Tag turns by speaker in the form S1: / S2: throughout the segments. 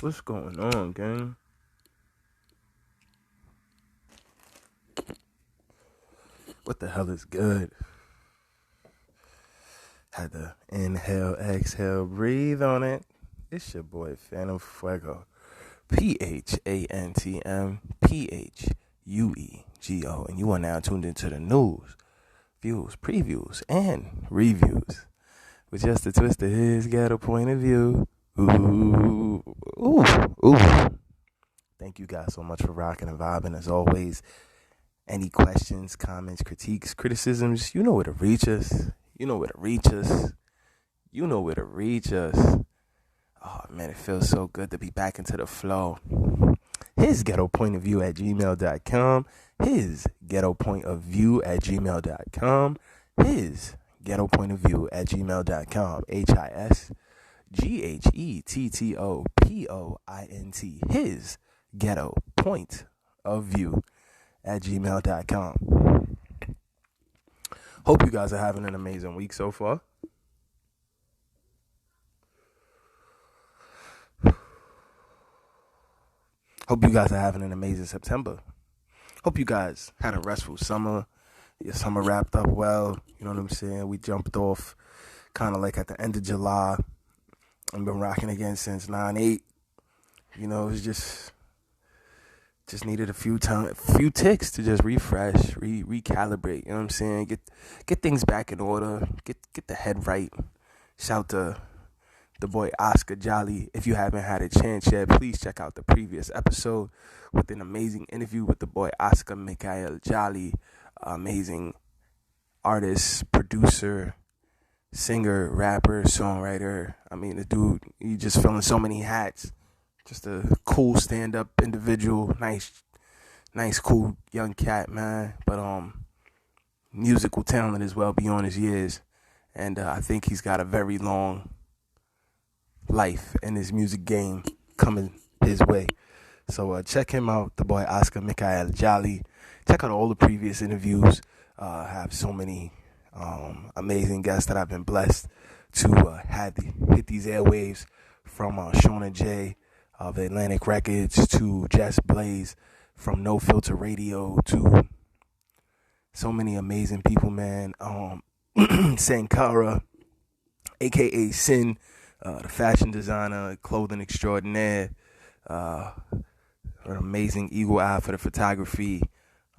S1: What's going on, gang? What the hell is good? Had to inhale, exhale, breathe on it. It's your boy Phantm Phuego. Phantm Phuego. And you are now tuned into the news, views, previews, and reviews. With just a twist of his ghetto point of view. Ooh. Thank you guys so much for rocking and vibing as always. Any questions, comments, critiques, criticisms, you know where to reach us. Oh man, it feels so good to be back into the flow. His ghetto point of view at gmail.com. His ghetto point of view at gmail.com. His ghetto point of view at gmail.com. HISGHETTOPOINT. His ghetto point of view at gmail.com. Hope you guys are having an amazing week so far. Hope you guys are having an amazing September. Hope you guys had a restful summer. Your summer wrapped up well. You know what I'm saying? We jumped off kind of like at the end of July. I've been rocking again since 9/8. You know, it's just needed a few ticks to just refresh, recalibrate. You know what I'm saying? Get things back in order. Get the head right. Shout to the boy Oscar Jolly. If you haven't had a chance yet, please check out the previous episode with an amazing interview with the boy Oscar Michael Jolly, amazing artist, producer, singer, rapper, songwriter. I mean, the dude, he just filling so many hats. Just a cool stand-up individual, nice, cool young cat, man. But musical talent is well beyond his years, and I think he's got a very long life in his music game coming his way. So check him out, the boy Oscar Michael Jolly. Check out all the previous interviews. I have so many amazing guests that I've been blessed to hit these airwaves, from Shauna J of Atlantic Records to Jess Blaze from No Filter Radio, to so many amazing people, man. Sankara, aka Sin, the fashion designer, clothing extraordinaire, an amazing eagle eye for the photography.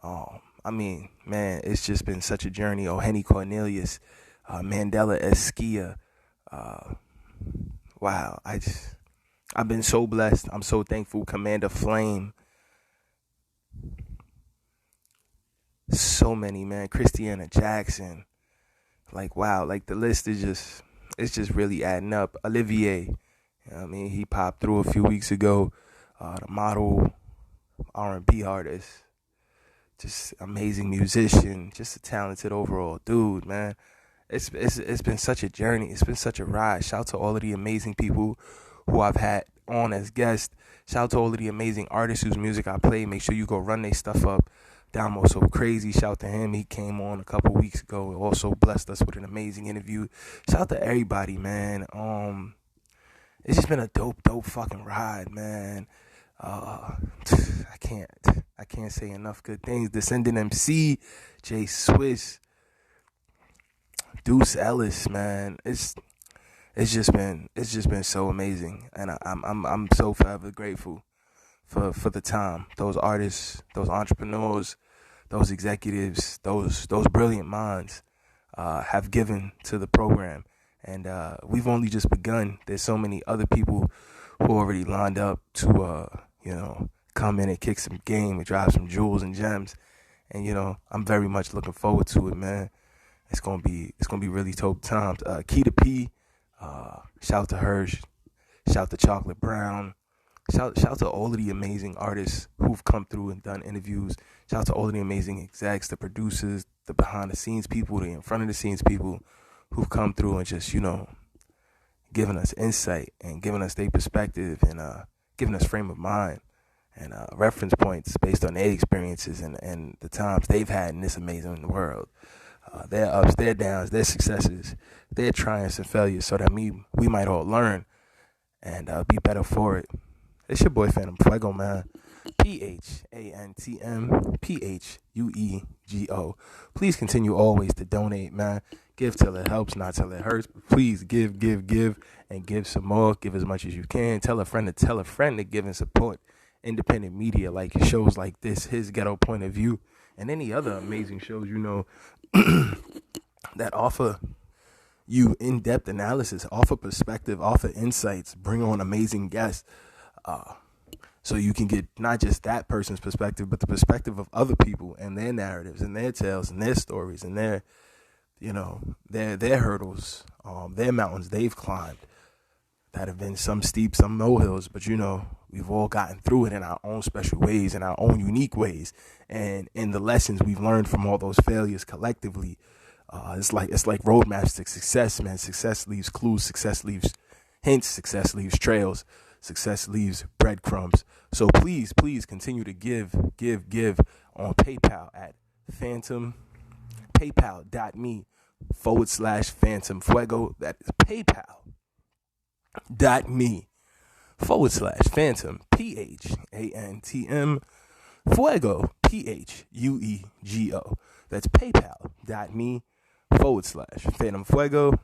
S1: I mean, man, it's just been such a journey. Oh, Henny Cornelius, Mandela Eskia. Wow, I've been so blessed. I'm so thankful. Commander Flame. So many, man. Christiana Jackson. Like, wow, like the list is it's just really adding up. Olivier, you know what I mean, he popped through a few weeks ago. The model, R&B artist, just amazing musician, just a talented overall dude, man. It's been such a journey. It's been such a ride. Shout out to all of the amazing people who I've had on as guests. Shout out to all of the amazing artists whose music I play. Make sure you go run their stuff up. Damo So Crazy, shout out to him. He came on a couple weeks ago and also blessed us with an amazing interview. Shout out to everybody, man. It's just been a dope fucking ride, man. I can't say enough good things. Descendant MC, Jay Swiss, Deuce Ellis, man. It's just been so amazing, and I'm so forever grateful for the time those artists, those entrepreneurs, those executives, those brilliant minds have given to the program. And we've only just begun. There's so many other people who already lined up to come in and kick some game and drop some jewels and gems. And I'm very much looking forward to it, man. It's gonna be really dope times. Keita P, shout to Hirsch, shout to Chocolate Brown. Shout out to all of the amazing artists who've come through and done interviews. Shout out to all of the amazing execs, the producers, the behind the scenes people, the in front of the scenes people who've come through and just, giving us insight and giving us their perspective and giving us frame of mind and reference points based on their experiences and the times they've had in this amazing world. Their ups, their downs, their successes, their triumphs and failures, so that we might all learn and be better for it. It's your boy Phantm Phuego, man. Phantm Phuego. Please continue always to donate, man. Give till it helps, not till it hurts. But please give, and give some more. Give as much as you can. Tell a friend to give and support independent media like shows like this, His Ghetto Point of View, and any other amazing shows, that offer you in-depth analysis, offer perspective, offer insights, bring on amazing guests. So you can get not just that person's perspective, but the perspective of other people and their narratives and their tales and their stories and their hurdles, their mountains they've climbed that have been some steep, some molehills, but we've all gotten through it in our own special ways, in our own unique ways, and in the lessons we've learned from all those failures collectively. It's like roadmaps to success, man. Success leaves clues, success leaves hints, success leaves trails, success leaves breadcrumbs. So please continue to give on PayPal at paypal.me/Phantm Phuego. That is paypal.me/Phantm Phantm Phuego Phuego. That's paypal.me/Phantm Phuego Phantm Phuego.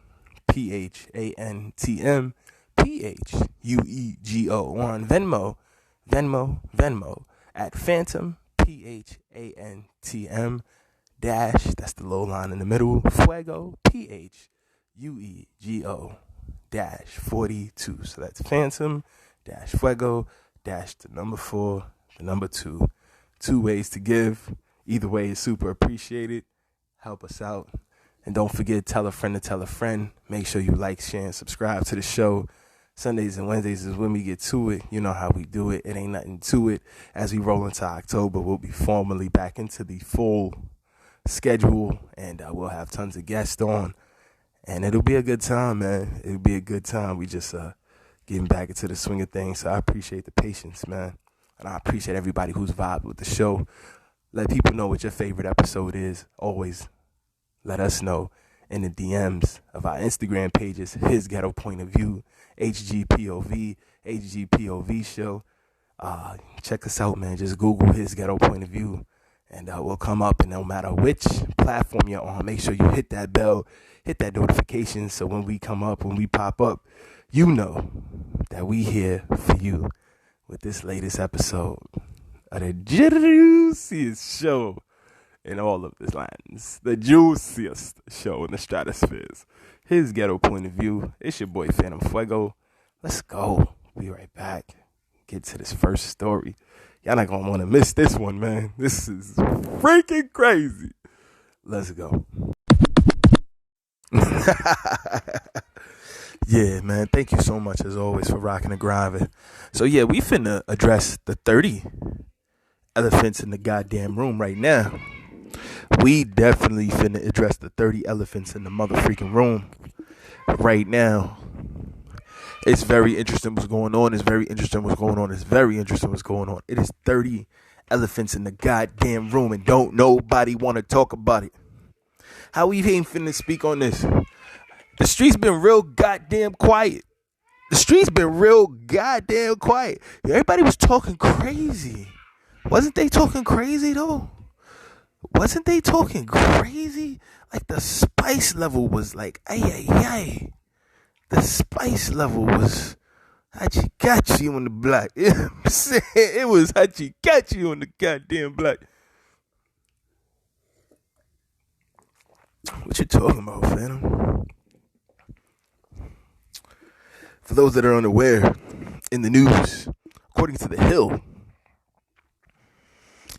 S1: On Venmo at Phantm Phantm dash, that's the low line in the middle, Phuego Phuego dash 42. So that's Phantm dash Phuego dash the number 4, the number 2. 2 ways to give. Either way is super appreciated. Help us out. And don't forget, tell a friend to tell a friend. Make sure you like, share, and subscribe to the show. Sundays and Wednesdays is when we get to it. You know how we do it. It ain't nothing to it. As we roll into October, we'll be formally back into the full schedule, and we'll have tons of guests on. And it'll be a good time, man. It'll be a good time. We just getting back into the swing of things. So I appreciate the patience, man. And I appreciate everybody who's vibed with the show. Let people know what your favorite episode is. Always let us know in the DMs of our Instagram pages, His Ghetto Point of View, HGPOV show. Check us out, man. Just Google His Ghetto Point of View, and we'll come up. And no matter which platform you're on, make sure you hit that bell, hit that notification, so when we come up, when we pop up, you know that we here for you with this latest episode of the juiciest show in all of the lands, the juiciest show in the stratospheres. His Ghetto Point of View. It's your boy Phantm Phuego. Let's go. Be right back. Get to this first story. Y'all not gonna want to miss this one, man. This is freaking crazy. Let's go. Yeah, man. Thank you so much as always for rocking and grinding. So yeah, we finna address the 30 elephants in the goddamn room right now. We definitely finna address the 30 elephants in the motherfucking room right now. It's very interesting what's going on. It is 30 elephants in the goddamn room, and don't nobody want to talk about it. How we ain't finna speak on this? The streets been real goddamn quiet. Everybody was talking crazy. Wasn't they talking crazy though? Like the spice level was like, ay. The spice level was hachi-gachi on the block. You know what I'm saying? It was hachi-gachi on the goddamn block. What you talking about, Phantm? For those that are unaware, in the news, according to The Hill,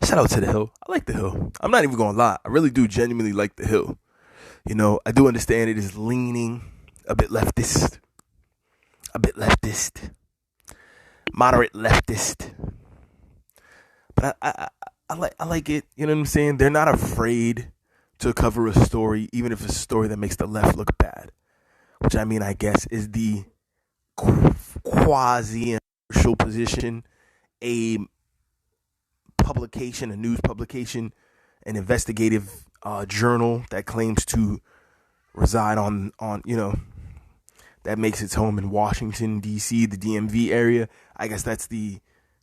S1: shout out to The Hill. I like The Hill. I'm not even gonna lie. I really do genuinely like The Hill. I do understand it is leaning a bit leftist, moderate leftist. But I like it. You know what I'm saying? They're not afraid to cover a story, even if it's a story that makes the left look bad. Which I guess is the quasi-official position, a publication, a news publication, an investigative journal that claims to reside on that makes its home in Washington, D.C., the DMV area. I guess that's the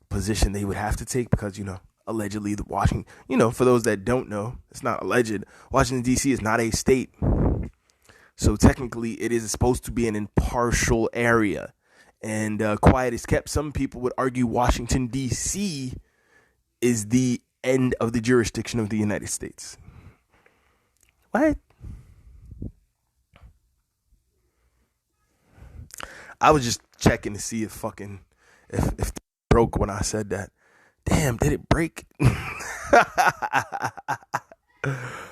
S1: position they would have to take because, allegedly the Washington, for those that don't know, it's not alleged. Washington, D.C. is not a state. So technically it is supposed to be an impartial area. And quiet is kept. Some people would argue Washington, D.C. is the end of the jurisdiction of the United States. What? I was just checking to see if it broke when I said that. Damn, did it break?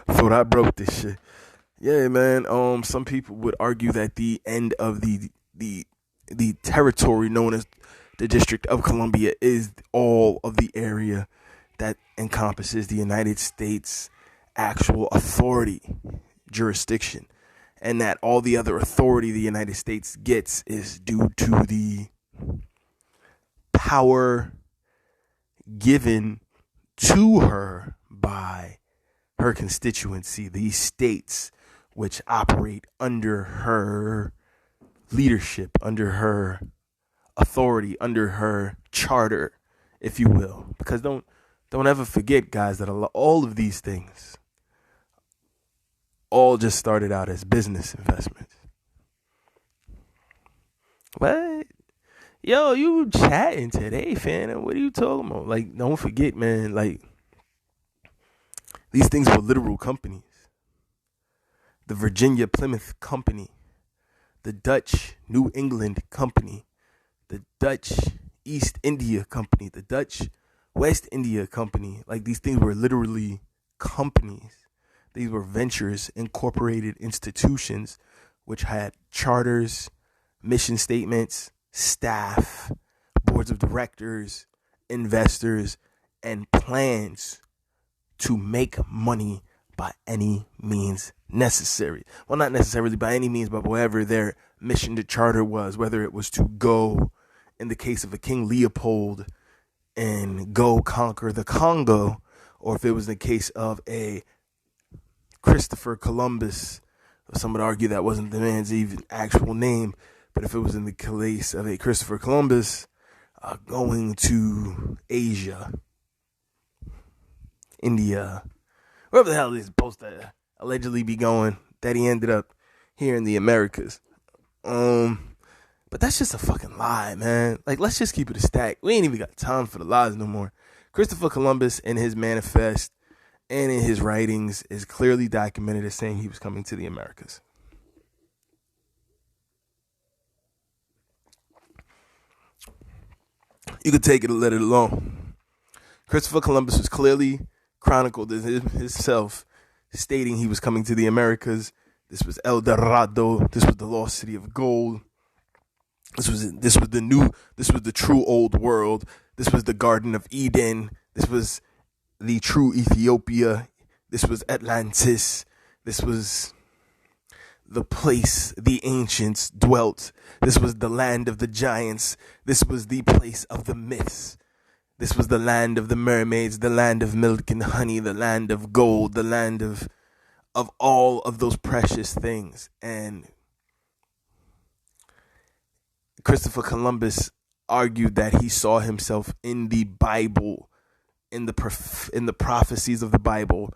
S1: Thought I broke this shit. Yeah, man. Some people would argue that the end of the territory known as the District of Columbia is all of the area that encompasses the United States' actual authority, jurisdiction, and that all the other authority the United States gets is due to the power given to her by her constituency, these states which operate under her leadership, under her authority, under her charter, if you will. Because don't ever forget, guys, that all of these things all just started out as business investments. What? Yo, you chatting today, Phantm? What are you talking about? Like, don't forget, man, like, these things were literal companies. The Virginia Plymouth Company, the Dutch New England Company, the Dutch East India Company, the Dutch West India Company. Like, these things were literally companies. These were ventures, incorporated institutions, which had charters, mission statements, staff, boards of directors, investors, and plans to make money by any means necessary. Well, not necessarily by any means, but whatever their mission to charter was, whether it was to go, in the case of a King Leopold, and go conquer the Congo, or if it was the case of a Christopher Columbus. Some would argue that wasn't the man's even actual name, but if it was in the case of a Christopher Columbus going to Asia, India, wherever the hell he's supposed to allegedly be going, that he ended up here in the Americas. But that's just a fucking lie, man. Like, let's just keep it a stack. We ain't even got time for the lies no more. Christopher Columbus in his manifest and in his writings is clearly documented as saying he was coming to the Americas. You could take it or let it alone. Christopher Columbus was clearly chronicled as himself, stating he was coming to the Americas. This was El Dorado. This was the lost city of gold. This was the true old world. This was the Garden of Eden. This was the true Ethiopia. This was Atlantis. This was the place the ancients dwelt. This was the land of the giants. This was the place of the myths. This was the land of the mermaids, the land of milk and honey, the land of gold, the land of all of those precious things. And Christopher Columbus argued that he saw himself in the Bible, in the prophecies of the Bible.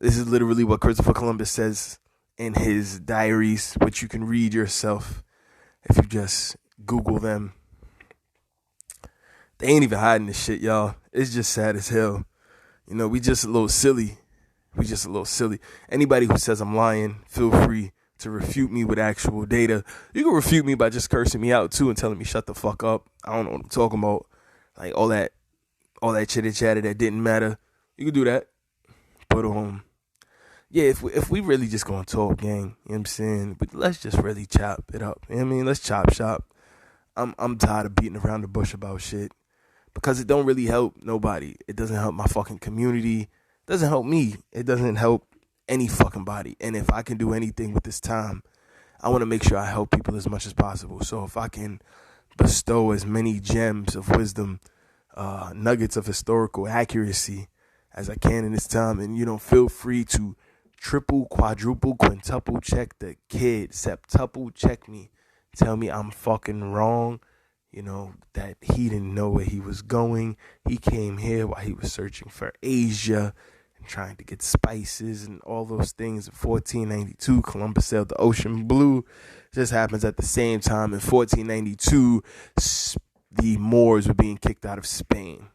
S1: This is literally what Christopher Columbus says in his diaries, which you can read yourself if you just Google them. They ain't even hiding this shit, y'all. It's just sad as hell. We just a little silly. Anybody who says I'm lying, feel free to refute me with actual data. You can refute me by just cursing me out too and telling me shut the fuck up. I don't know what I'm talking about. Like all that chitter chatter that didn't matter. You can do that. But yeah, if we really just gonna talk, gang, you know what I'm saying? But let's just really chop it up. You know what I mean? Let's chop shop. I'm tired of beating around the bush about shit. Because it don't really help nobody. It doesn't help my fucking community. It doesn't help me. It doesn't help any fucking body. And if I can do anything with this time, I want to make sure I help people as much as possible. So if I can bestow as many gems of wisdom, nuggets of historical accuracy as I can in this time, and feel free to triple, quadruple, quintuple check the kid, septuple check me. tell me I'm fucking wrong. You know, that he didn't know where he was going. He came here while he was searching for Asia and trying to get spices and all those things. In 1492, Columbus sailed the ocean blue. Just happens at the same time in 1492, the Moors were being kicked out of Spain.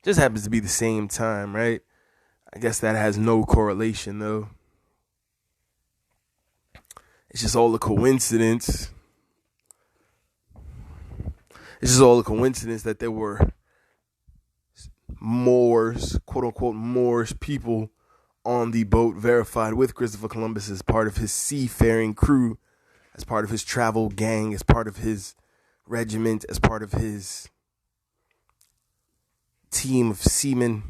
S1: Just happens to be the same time, right? I guess that has no correlation, though. It's just all a coincidence. It's just all a coincidence that there were Moors, quote unquote Moorish people on the boat, verified with Christopher Columbus as part of his seafaring crew, as part of his travel gang, as part of his regiment, as part of his team of seamen.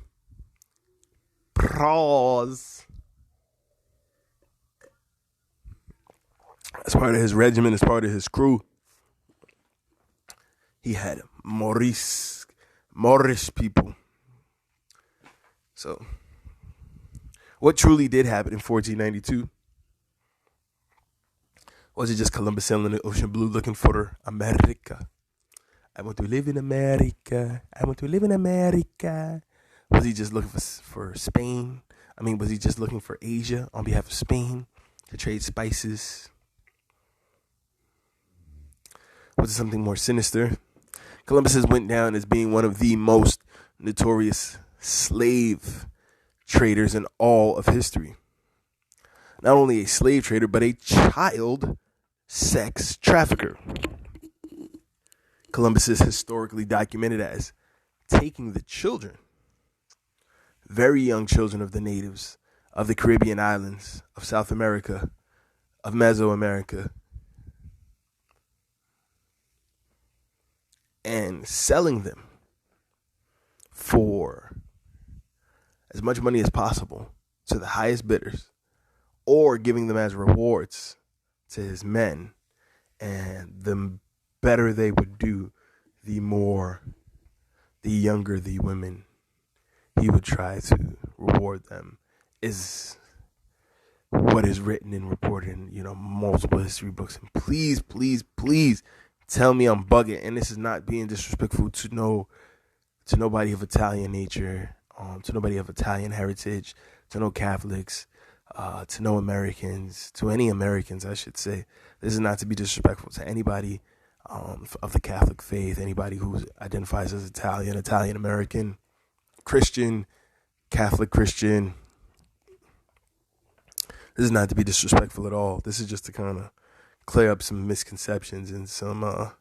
S1: Pros. As part of his regiment, as part of his crew. He had Moorish people. So, what truly did happen in 1492? Was it just Columbus sailing the ocean blue looking for America? I want to live in America. I want to live in America. Was he just looking for Spain? I mean, was he just looking for Asia on behalf of Spain to trade spices? Was it something more sinister? Columbus has went down as being one of the most notorious slave traders in all of history. Not only a slave trader, but a child sex trafficker. Columbus is historically documented as taking the children, very young children of the natives, of the Caribbean islands, of South America, of Mesoamerica, and selling them for as much money as possible to the highest bidders, or giving them as rewards to his men. And the better they would do, the younger the women he would try to reward them, is what is written and reported in, multiple history books. And please, please, please tell me I'm bugging. And this is not being disrespectful to nobody of Italian nature, to nobody of Italian heritage, to no Catholics, to no Americans, to any Americans, I should say. This is not to be disrespectful to anybody of the Catholic faith, anybody who identifies as Italian, Italian American, Christian, Catholic Christian. This is not to be disrespectful at all. This is just to kind of clear up some misconceptions and some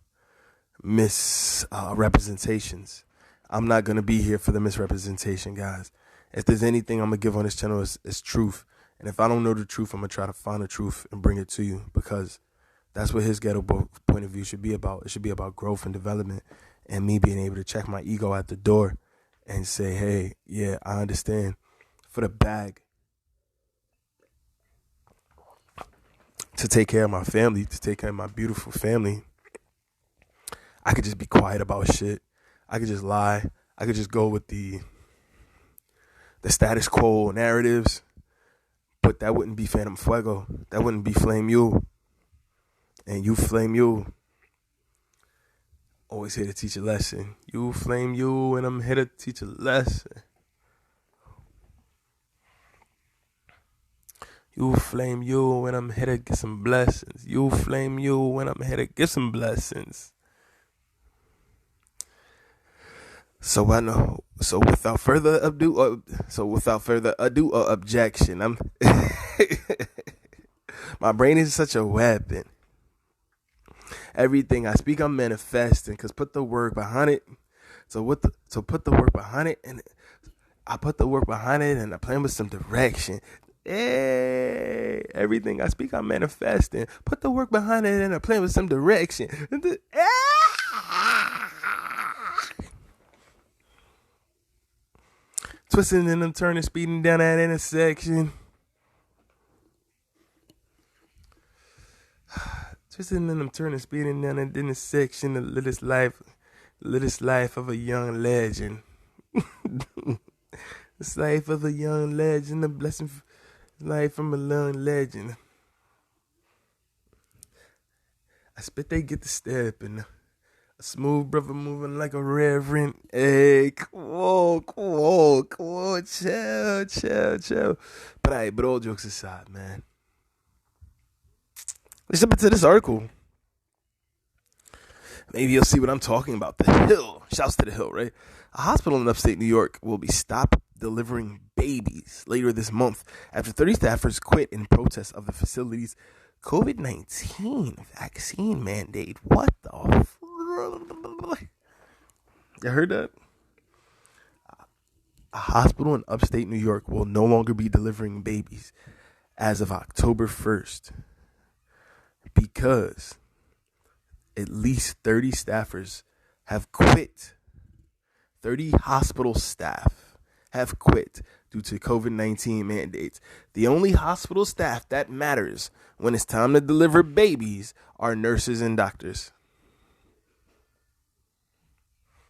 S1: misrepresentations. I'm not going to be here for the misrepresentation, guys. If there's anything I'm going to give on this channel, it's truth. And if I don't know the truth, I'm going to try to find the truth and bring it to you, because that's what his ghetto point of view should be about. It should be about growth and development, and me being able to check my ego at the door and say, hey, yeah, I understand. For the bag, to take care of my family, to take care of my beautiful family, I could just be quiet about shit. I could just lie. I could just go with the status quo narratives. But that wouldn't be Phantm Phuego. That wouldn't be Flame You. And you Flame You. Always here to teach a lesson. You Flame You, and I'm here to teach a lesson. You Flame You, and I'm here to get some blessings. You Flame You, and I'm here to get some blessings. So I know. So without further ado or objection, I'm my brain is such a weapon. Everything I speak, I'm manifesting. Cause put the work behind it. So put the work behind it, and I put the work behind it, and I plan with some direction. Hey, everything I speak, I'm manifesting. Put the work behind it, and I plan with some direction. Twisting and I'm turning, speeding down that intersection. Twisting and I'm turning, speeding down that intersection. The littlest life of a young legend. This life of a young legend, a blessing, life from a young legend. I spit they get the step and a smooth brother moving like a reverend. Hey, come on, chill. But all jokes aside, man. Let's jump into this article. Maybe you'll see what I'm talking about. The Hill. Shouts to the Hill, right? A hospital in upstate New York will be stopped delivering babies later this month after 30 staffers quit in protest of the facility's COVID-19 vaccine mandate. What the fuck? You heard that? A hospital in upstate New York will no longer be delivering babies as of October 1st because at least 30 staffers have quit. 30 hospital staff have quit due to COVID-19 mandates. The only hospital staff that matters when it's time to deliver babies are nurses and doctors.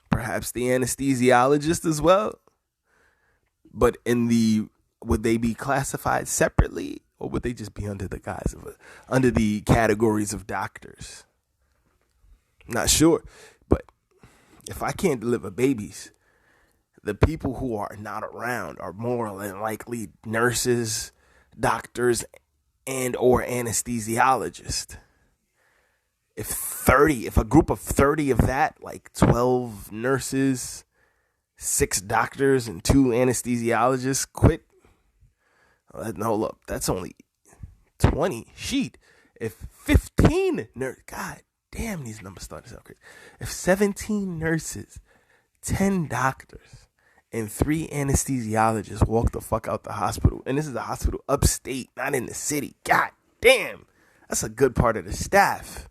S1: Perhaps the anesthesiologist as well. But would they be classified separately, or would they just be under the categories of doctors? Not sure, but if I can't deliver babies, the people who are not around are more than likely nurses, doctors, and or anesthesiologists. If a group of 30 of that, like 12 nurses, 6 doctors, and 2 anesthesiologists quit, hold up, that's only 20. Sheet. If 15 nurses, God damn, these numbers started to sound crazy. If 17 nurses, 10 doctors, and 3 anesthesiologists walk the fuck out the hospital, and this is a hospital upstate, not in the city. God damn, that's a good part of the staff.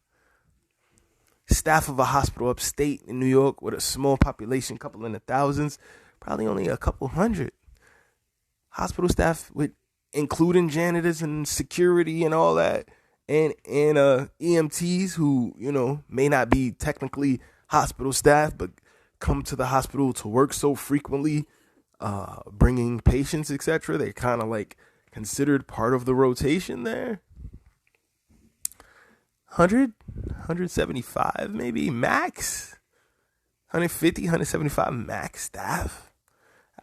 S1: Staff of a hospital upstate in New York with a small population, couple in the thousands, probably only a couple hundred. Hospital staff with including janitors and security and all that. And EMTs who, may not be technically hospital staff, but come to the hospital to work so frequently, bringing patients, etc. They're kind of like considered part of the rotation there. 100, 175 maybe max. 150, 175 max staff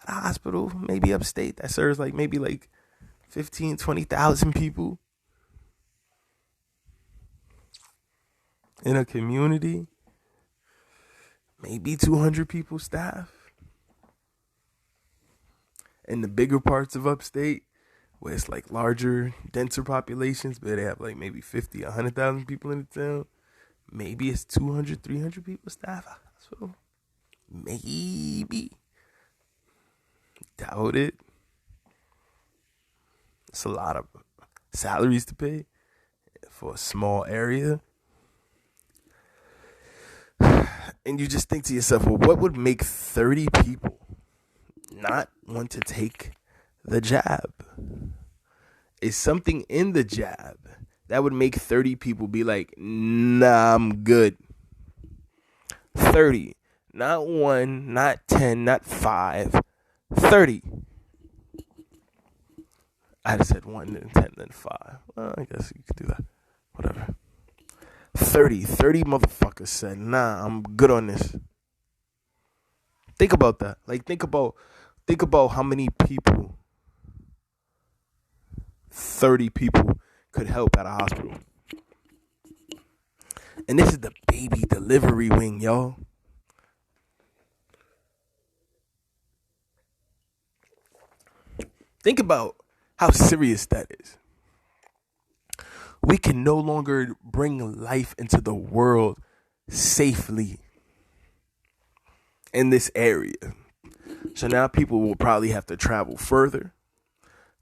S1: at a hospital, maybe upstate, that serves maybe 15, 20,000 people. In a community, maybe 200 people staff. In the bigger parts of upstate, where it's larger, denser populations, but they have maybe 50, 100,000 people in the town, maybe it's 200, 300 people staff. So maybe. Doubt it. It's a lot of salaries to pay for a small area. And you just think to yourself, well, what would make 30 people not want to take the jab? Is something in the jab that would make 30 people be like, nah, I'm good? 30. Not 1, not 10, not 5. 30. I'd have said 1, then 10, then 5. Well, I guess you could do that. Whatever. 30 motherfuckers said, nah, I'm good on this. Think about that. Think about how many people 30 people could help at a hospital. And this is the baby delivery wing, y'all. Think about how serious that is. We can no longer bring life into the world safely in this area. So now people will probably have to travel further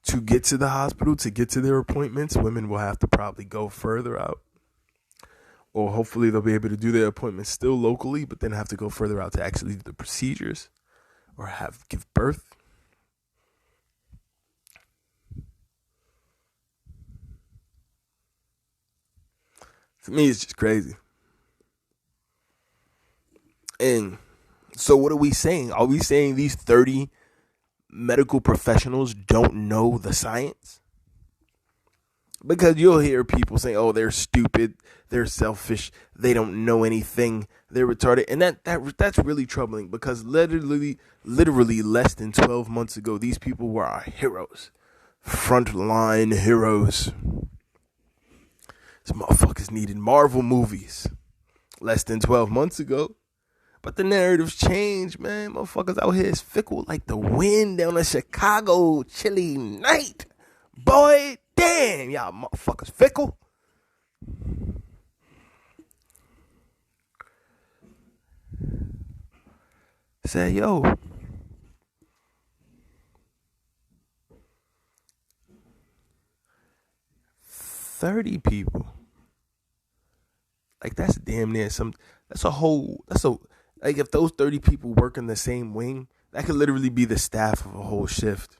S1: to get to the hospital, to get to their appointments. Women will have to probably go further out. Or hopefully they'll be able to do their appointments still locally, but then have to go further out to actually do the procedures or give birth. For me, it's just crazy. And so what are we saying? Are we saying these 30 medical professionals don't know the science? Because you'll hear people saying, "Oh, they're stupid, they're selfish, they don't know anything, they're retarded," and that's really troubling. Because literally less than 12 months ago, these people were our heroes, frontline heroes. These motherfuckers needed Marvel movies less than 12 months ago. But the narrative's changed, man. Motherfuckers out here is fickle like the wind down a Chicago chilly night. Boy, damn, y'all motherfuckers fickle. Say, yo, 30 people. Like, that's damn near like, if those 30 people work in the same wing, that could literally be the staff of a whole shift.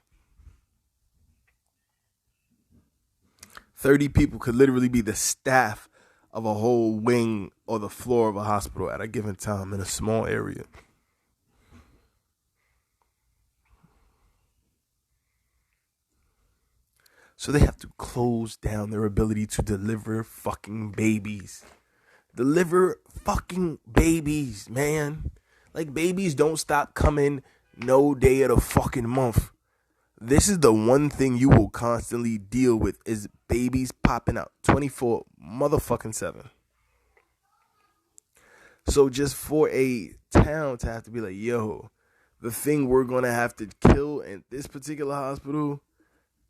S1: 30 people could literally be the staff of a whole wing or the floor of a hospital at a given time in a small area. So they have to close down their ability to deliver fucking babies. Deliver fucking babies, man. Like, babies don't stop coming no day of the fucking month. This is the one thing you will constantly deal with is babies popping out 24 motherfucking 7. So just for a town to have to be like, yo, the thing we're going to have to kill in this particular hospital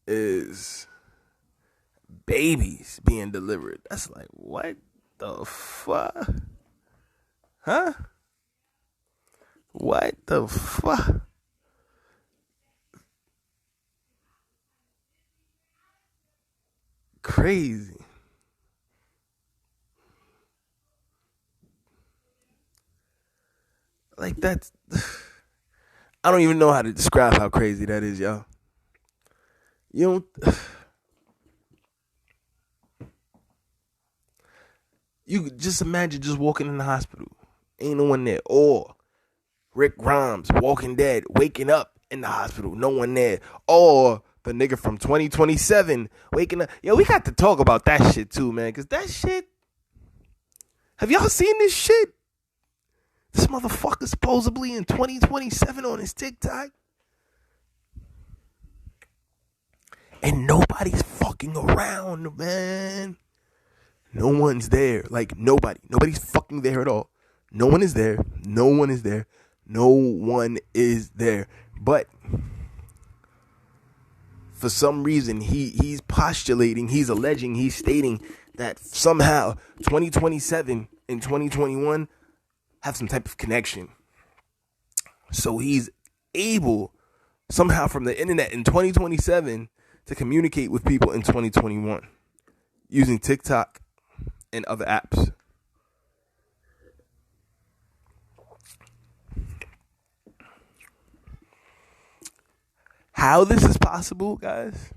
S1: is babies being delivered. That's like, what the fuck? Huh? What the fuck? Crazy. Like, that's... I don't even know how to describe how crazy that is, y'all. You don't... You just imagine just walking in the hospital. Ain't no one there. Or Rick Grimes, Walking Dead, waking up in the hospital. No one there. Or the nigga from 2027 waking up. Yo, we got to talk about that shit too, man. Because that shit... Have y'all seen this shit? This motherfucker supposedly in 2027 on his TikTok. And nobody's fucking around, man. No one's there. Like, nobody. Nobody's fucking there at all. No one is there. No one is there. No one is there. But for some reason, he's postulating, he's alleging, he's stating that somehow 2027 and 2021 have some type of connection. So he's able somehow from the internet in 2027 to communicate with people in 2021 using TikTok and other apps. How this is possible, guys?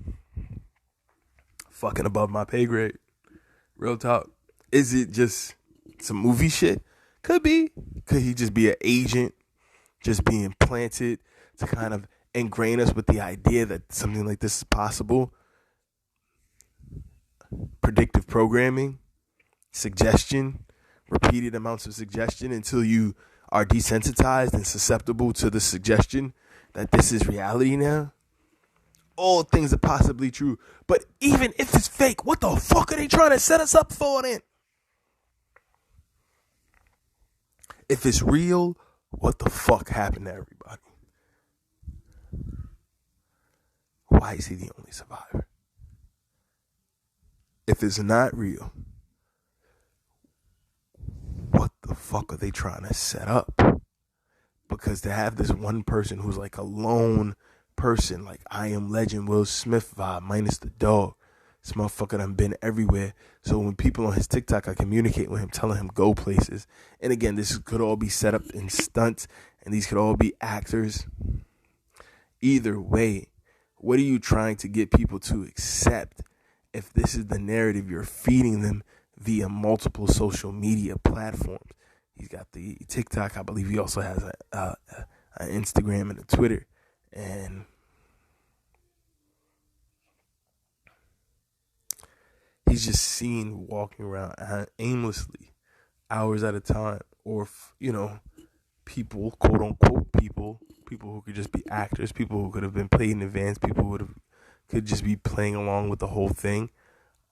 S1: Fucking above my pay grade. Real talk. Is it just some movie shit? Could be. Could he just be an agent, just being planted to kind of ingrain us with the idea that something like this is possible? Predictive programming, suggestion, repeated amounts of suggestion until you are desensitized and susceptible to the suggestion that this is reality now. All things are possibly true. But even if it's fake, what the fuck are they trying to set us up for then? If it's real, what the fuck happened to everybody? Why is he the only survivor? If it's not real, what the fuck are they trying to set up? Because to have this one person who's like a lone person, like I Am Legend, Will Smith vibe, minus the dog. This motherfucker done been everywhere. So when people on his TikTok, I communicate with him, telling him go places. And again, this could all be set up in stunts, and these could all be actors. Either way, what are you trying to get people to accept if this is the narrative you're feeding them via multiple social media platforms? He's got the TikTok. I believe he also has an Instagram and a Twitter. And he's just seen walking around aimlessly hours at a time, or people, quote unquote people who could just be actors, people who could have been played in advance, people who could just be playing along with the whole thing,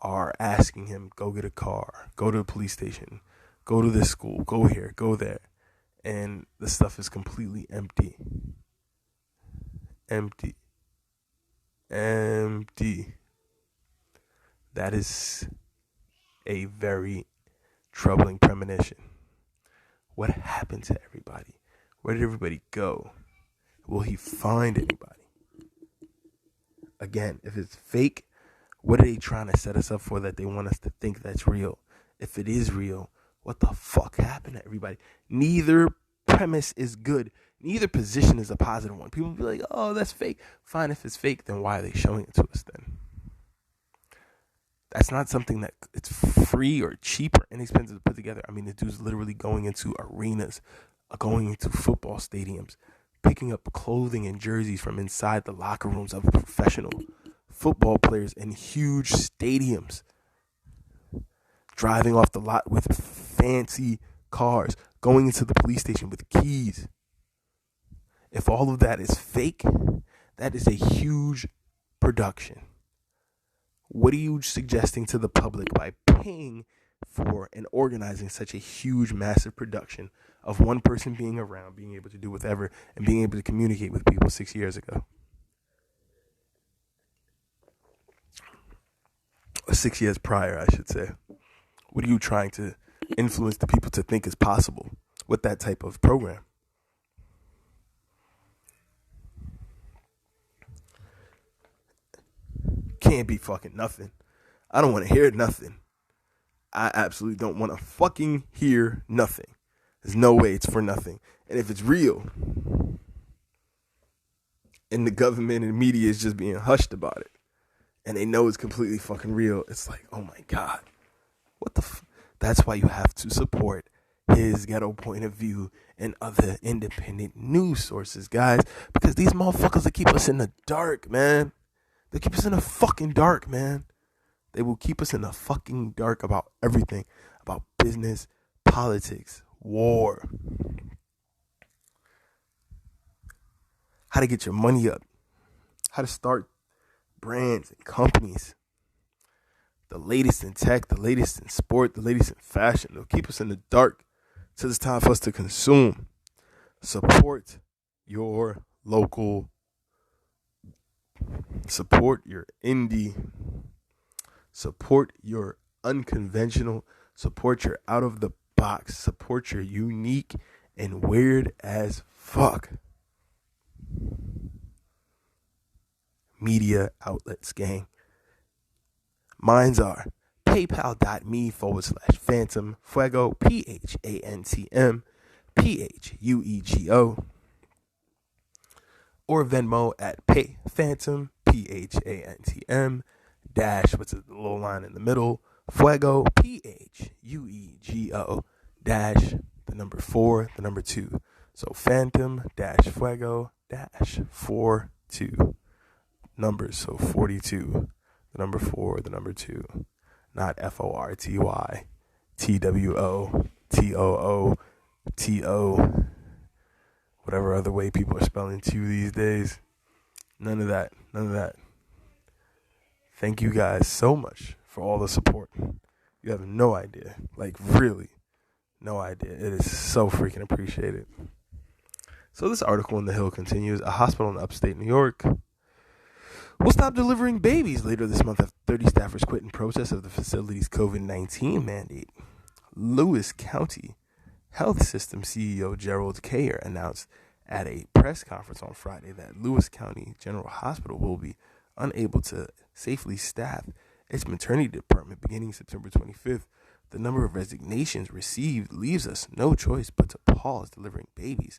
S1: are asking him, go get a car, go to the police station, go to this school, go here, go there. And the stuff is completely empty. Empty. That is a very troubling premonition. What happened to everybody? Where did everybody go? Will he find anybody? Again, if it's fake, what are they trying to set us up for that they want us to think that's real? If it is real, what the fuck happened to everybody? Neither premise is good. Neither position is a positive one. People be like, oh, that's fake. Fine, if it's fake, then why are they showing it to us then? That's not something that it's free or cheap or inexpensive to put together. I mean, the dude's literally going into arenas, going into football stadiums, picking up clothing and jerseys from inside the locker rooms of professional football players in huge stadiums, driving off the lot with fancy cars, going into the police station with keys. If all of that is fake, that is a huge production. What are you suggesting to the public by paying for and organizing such a huge, massive production of one person being around, being able to do whatever, and being able to communicate with people 6 years ago? Or 6 years prior, I should say. What are you trying to influence the people to think is possible with that type of program? Can't be fucking nothing. I don't want to hear nothing. I absolutely don't want to fucking hear nothing. There's no way it's for nothing. And if it's real, and the government and media is just being hushed about it, and they know it's completely fucking real, it's like, oh my God, what the That's why you have to support his Ghetto Point of View and other independent news sources, guys, because these motherfuckers will keep us in the dark, man. They keep us in the fucking dark, man. They will keep us in the fucking dark about everything, about business, politics, war, how to get your money up, how to start brands and companies, the latest in tech, the latest in sport, the latest in fashion. They'll keep us in the dark till it's time for us to consume. Support your local, support your indie, support your unconventional, support your out of the box, support your unique and weird as fuck media outlets, gang. Mines are paypal.me/Phantm Phuego, Phantm Phuego, or Venmo at Phantm Phantm dash, what's the little line in the middle, Phuego, Phuego dash, the number 4, the number 2. So Phantm dash Phuego dash 42 numbers, so 42, the number 4, the number 2, not FORTY TWOTOO, whatever other way people are spelling 2 these days. None of that. Thank you guys so much for all the support. You have no idea, like really no idea. It is so freaking appreciated. So this article in The Hill continues. A hospital in upstate New York will stop delivering babies later this month after 30 staffers quit in protest of the facility's COVID-19 mandate. Lewis County Health System CEO Gerald Kayer announced at a press conference on Friday that Lewis County General Hospital will be unable to safely staff its maternity department beginning September 25th. The number of resignations received leaves us no choice but to pause delivering babies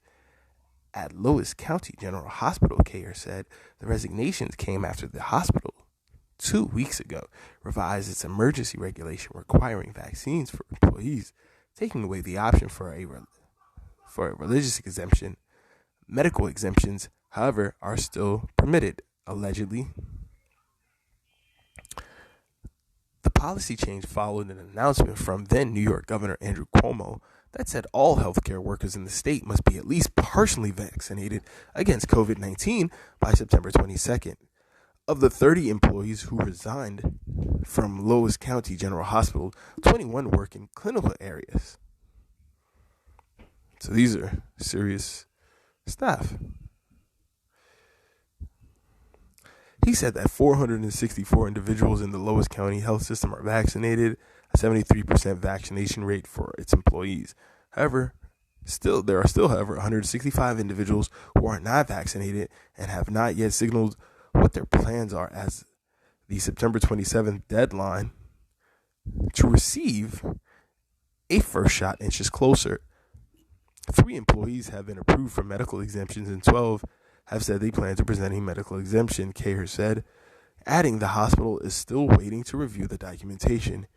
S1: at Lewis County General Hospital, Kayer said. The resignations came after the hospital 2 weeks ago revised its emergency regulation requiring vaccines for employees, taking away the option for a religious exemption. Medical exemptions, however, are still permitted, allegedly. The policy change followed an announcement from then New York Governor Andrew Cuomo that said all healthcare workers in the state must be at least partially vaccinated against COVID-19 by September 22nd. Of the 30 employees who resigned from Lewis County General Hospital, 21 work in clinical areas. So these are serious staff. He said that 464 individuals in the Lewis County health system are vaccinated, a 73% vaccination rate for its employees. However, there are 165 individuals who are not vaccinated and have not yet signaled what their plans are as the September 27th deadline to receive a first shot inches closer. 3 employees have been approved for medical exemptions and 12 have said they plan to present a medical exemption, Kayer said, adding the hospital is still waiting to review the documentation.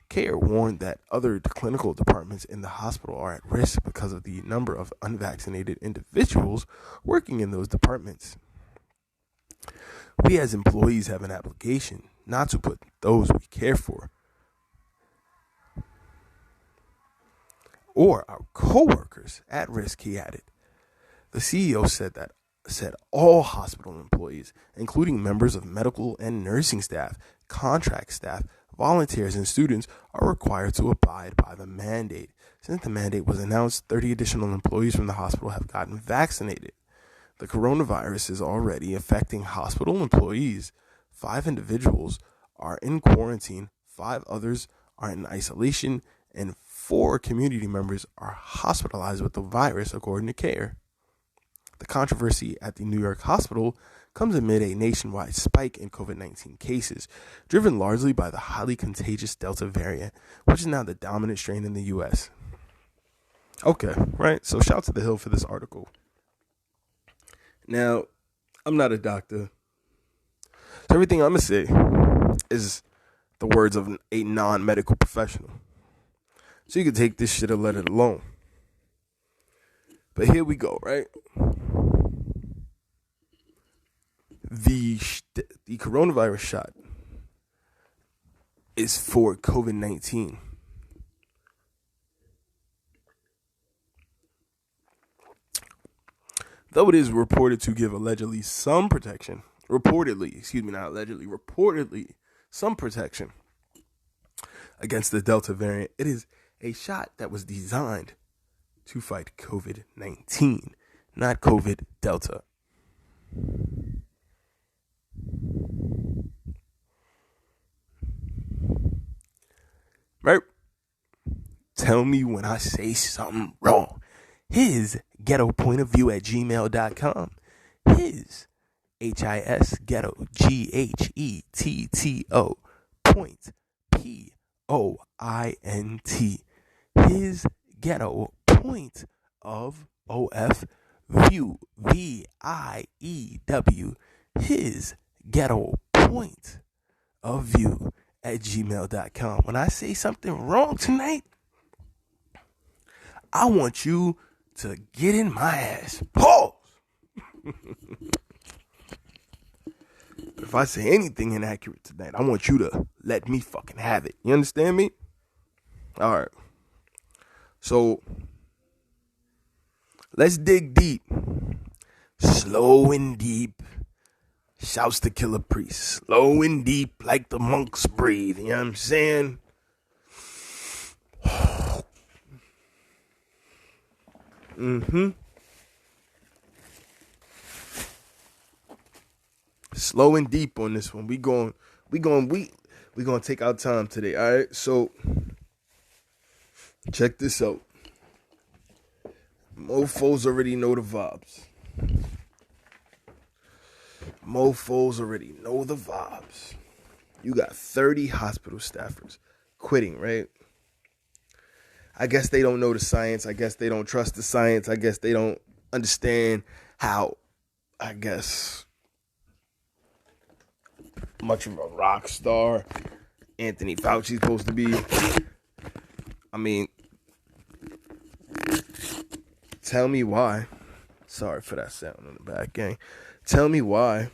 S1: Kayer warned that other clinical departments in the hospital are at risk because of the number of unvaccinated individuals working in those departments. We as employees have an obligation not to put those we care for or our co-workers at risk, he added. The CEO said all hospital employees, including members of medical and nursing staff, contract staff, volunteers, and students, are required to abide by the mandate. Since the mandate was announced, 30 additional employees from the hospital have gotten vaccinated. The coronavirus is already affecting hospital employees. 5 individuals are in quarantine, 5 others are in isolation, and 4 community members are hospitalized with the virus, according to Kayer. The controversy at the New York hospital comes amid a nationwide spike in COVID-19 cases, driven largely by the highly contagious Delta variant, which is now the dominant strain in the U.S. Okay, right? So shout to the Hill for this article. Now, I'm not a doctor, so everything I'm going to say is the words of a non-medical professional. So you can take this shit or let it alone. But here we go, right? The coronavirus shot is for COVID-19. Though it is reported to give allegedly some protection, reportedly some protection against the Delta variant, it is a shot that was designed to fight COVID-19, not COVID Delta. Right? Tell me when I say something wrong. His ghetto point of view at gmail.com. His HIS ghetto GHETTO point POINT. His ghetto point of OF view VIEW. His ghetto point of view at gmail.com. When I say something wrong tonight, I want you to get in my ass. Pause. If I say anything inaccurate tonight, I want you to let me fucking have it. You understand me? All right. So, let's dig deep. Slow and deep. Shouts to Killer Priest. Slow and deep like the monks breathe. You know what I'm saying? Slow and deep on this one. We going to take our time today. All right. So check this out. Mofos already know the vibes. You got 30 hospital staffers quitting, right? I guess they don't know the science. I guess they don't trust the science. I guess they don't understand how, much of a rock star Anthony Fauci's supposed to be. I mean, tell me why. Sorry for that sound on the back, gang. Tell me why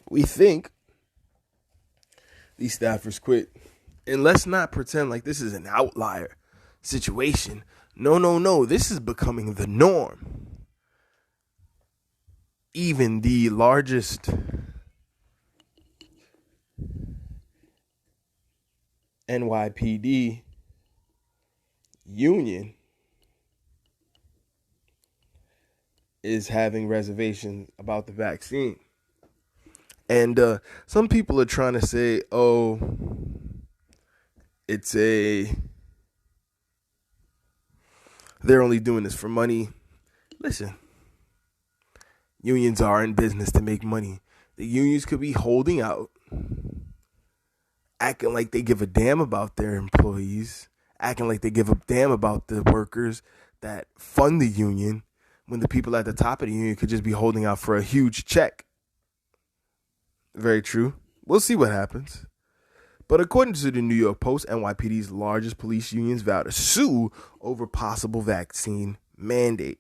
S1: we think These staffers quit. And let's not pretend like this is an outlier situation. No. This is becoming the norm. Even the largest NYPD union is having reservations about the vaccine. And some people are trying to say, oh, they're only doing this for money. Listen, unions are in business to make money. The unions could be holding out, acting like they give a damn about their employees, acting like they give a damn about the workers that fund the union, when the people at the top of the union could just be holding out for a huge check. Very true. We'll see what happens. But according to the New York Post, NYPD's largest police unions vow to sue over possible vaccine mandate.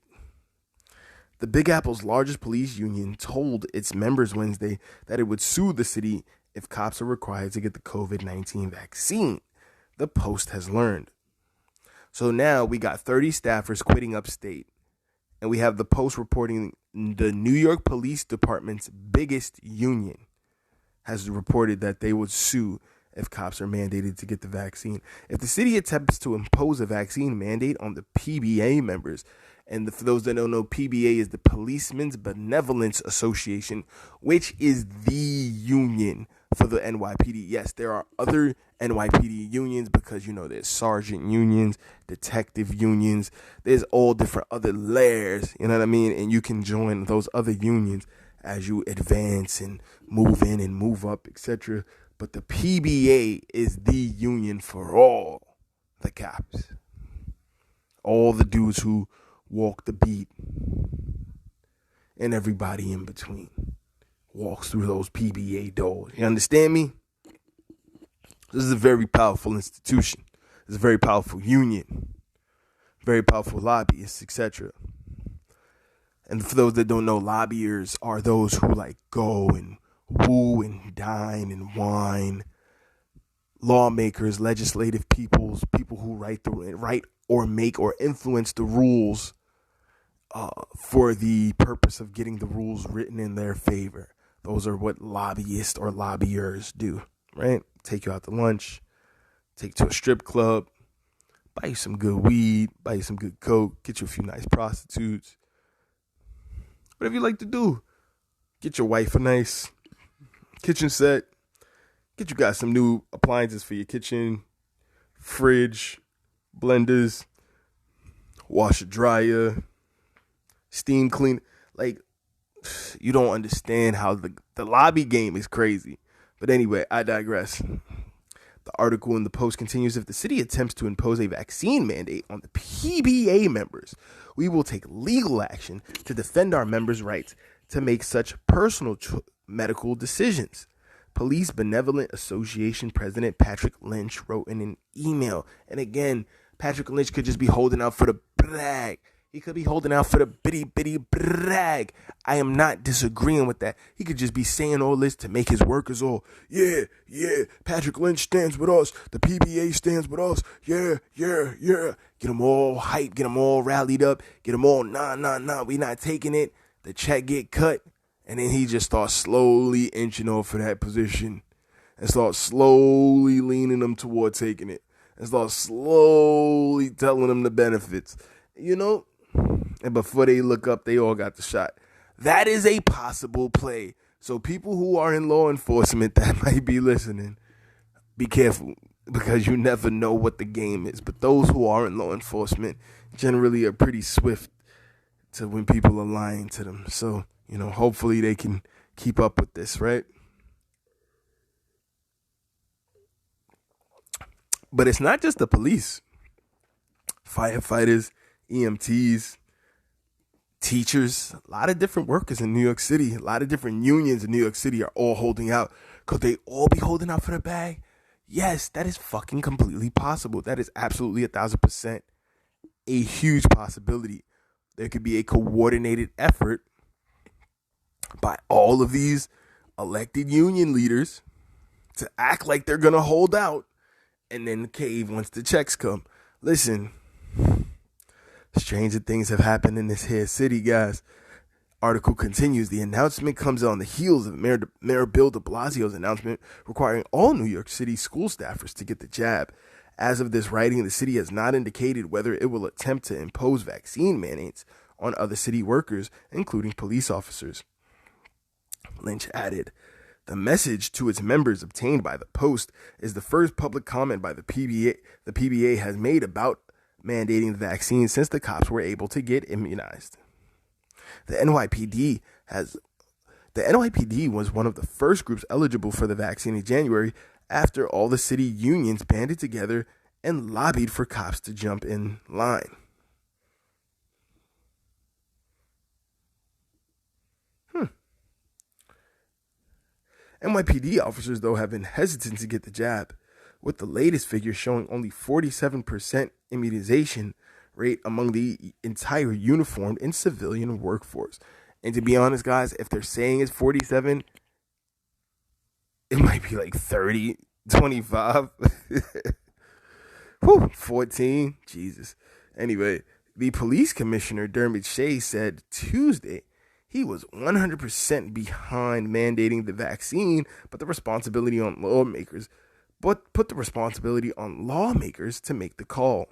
S1: The Big Apple's largest police union told its members Wednesday that it would sue the city if cops are required to get the COVID-19 vaccine, the Post has learned. So now we got 30 staffers quitting upstate. And we have the Post reporting the New York Police Department's biggest union has reported that they would sue if cops are mandated to get the vaccine. If the city attempts to impose a vaccine mandate on the PBA members, and for those that don't know, PBA is the Policemen's Benevolence Association, which is the union for the NYPD. Yes, there are other NYPD unions because, there's sergeant unions, detective unions. There's all different other layers, you know what I mean? And you can join those other unions as you advance and move in and move up, etc. But the PBA is the union for all the cops. All the dudes who walk the beat and everybody in between walks through those PBA doors. You understand me? This is a very powerful institution. It's a very powerful union. Very powerful lobbyists, etc. And for those that don't know, lobbyers are those who go and woo and dine and wine. Lawmakers, legislative people who write or make or influence the rules for the purpose of getting the rules written in their favor. Those are what lobbyists or lobbyers do, right? Take you out to lunch, take you to a strip club, buy you some good weed, buy you some good coke, get you a few nice prostitutes. Whatever you like to do. Get your wife a nice kitchen set. Get you guys some new appliances for your kitchen, fridge, blenders, washer dryer, steam clean. You don't understand how the lobby game is crazy. But anyway, I digress. The article in the Post continues, if the city attempts to impose a vaccine mandate on the PBA members, we will take legal action to defend our members' rights to make such personal medical decisions. Police Benevolent Association President Patrick Lynch wrote in an email. And again, Patrick Lynch could just be holding out for the brag. He could be holding out for the bitty brag. I am not disagreeing with that. He could just be saying all this to make his workers all, yeah, Patrick Lynch stands with us. The PBA stands with us. Yeah. Get them all hyped, get them all rallied up, get them all, nah, we not taking it. The check get cut. And then he just starts slowly inching off for that position and starts slowly leaning them toward taking it and starts slowly telling them the benefits, And before they look up, they all got the shot. That is a possible play. So people who are in law enforcement that might be listening, be careful because you never know what the game is. But those who are in law enforcement generally are pretty swift to when people are lying to them. So, hopefully they can keep up with this, right? But it's not just the police. Firefighters, EMTs, teachers, a lot of different workers in New York City, a lot of different unions in New York City are all holding out. Could they all be holding out for the bag? Yes, that is fucking completely possible. That is absolutely 1,000% a huge possibility. There could be a coordinated effort by all of these elected union leaders to act like they're going to hold out, and then cave once the checks come. Listen, stranger things have happened in this here city, guys. Article continues. The announcement comes on the heels of Mayor Bill de Blasio's announcement requiring all New York City school staffers to get the jab. As of this writing, the city has not indicated whether it will attempt to impose vaccine mandates on other city workers, including police officers. Lynch added, the message to its members obtained by the Post is the first public comment by the PBA has made about mandating the vaccine since the cops were able to get immunized. The NYPD was one of the first groups eligible for the vaccine in January after all the city unions banded together and lobbied for cops to jump in line. NYPD officers, though, have been hesitant to get the jab, with the latest figure showing only 47% immunization rate among the entire uniformed and civilian workforce. And to be honest, guys, if they're saying it's 47, it might be like 30, 25, 14, Jesus. Anyway, the police commissioner, Dermot Shea, said Tuesday he was 100% behind mandating the vaccine, but put the responsibility on lawmakers to make the call.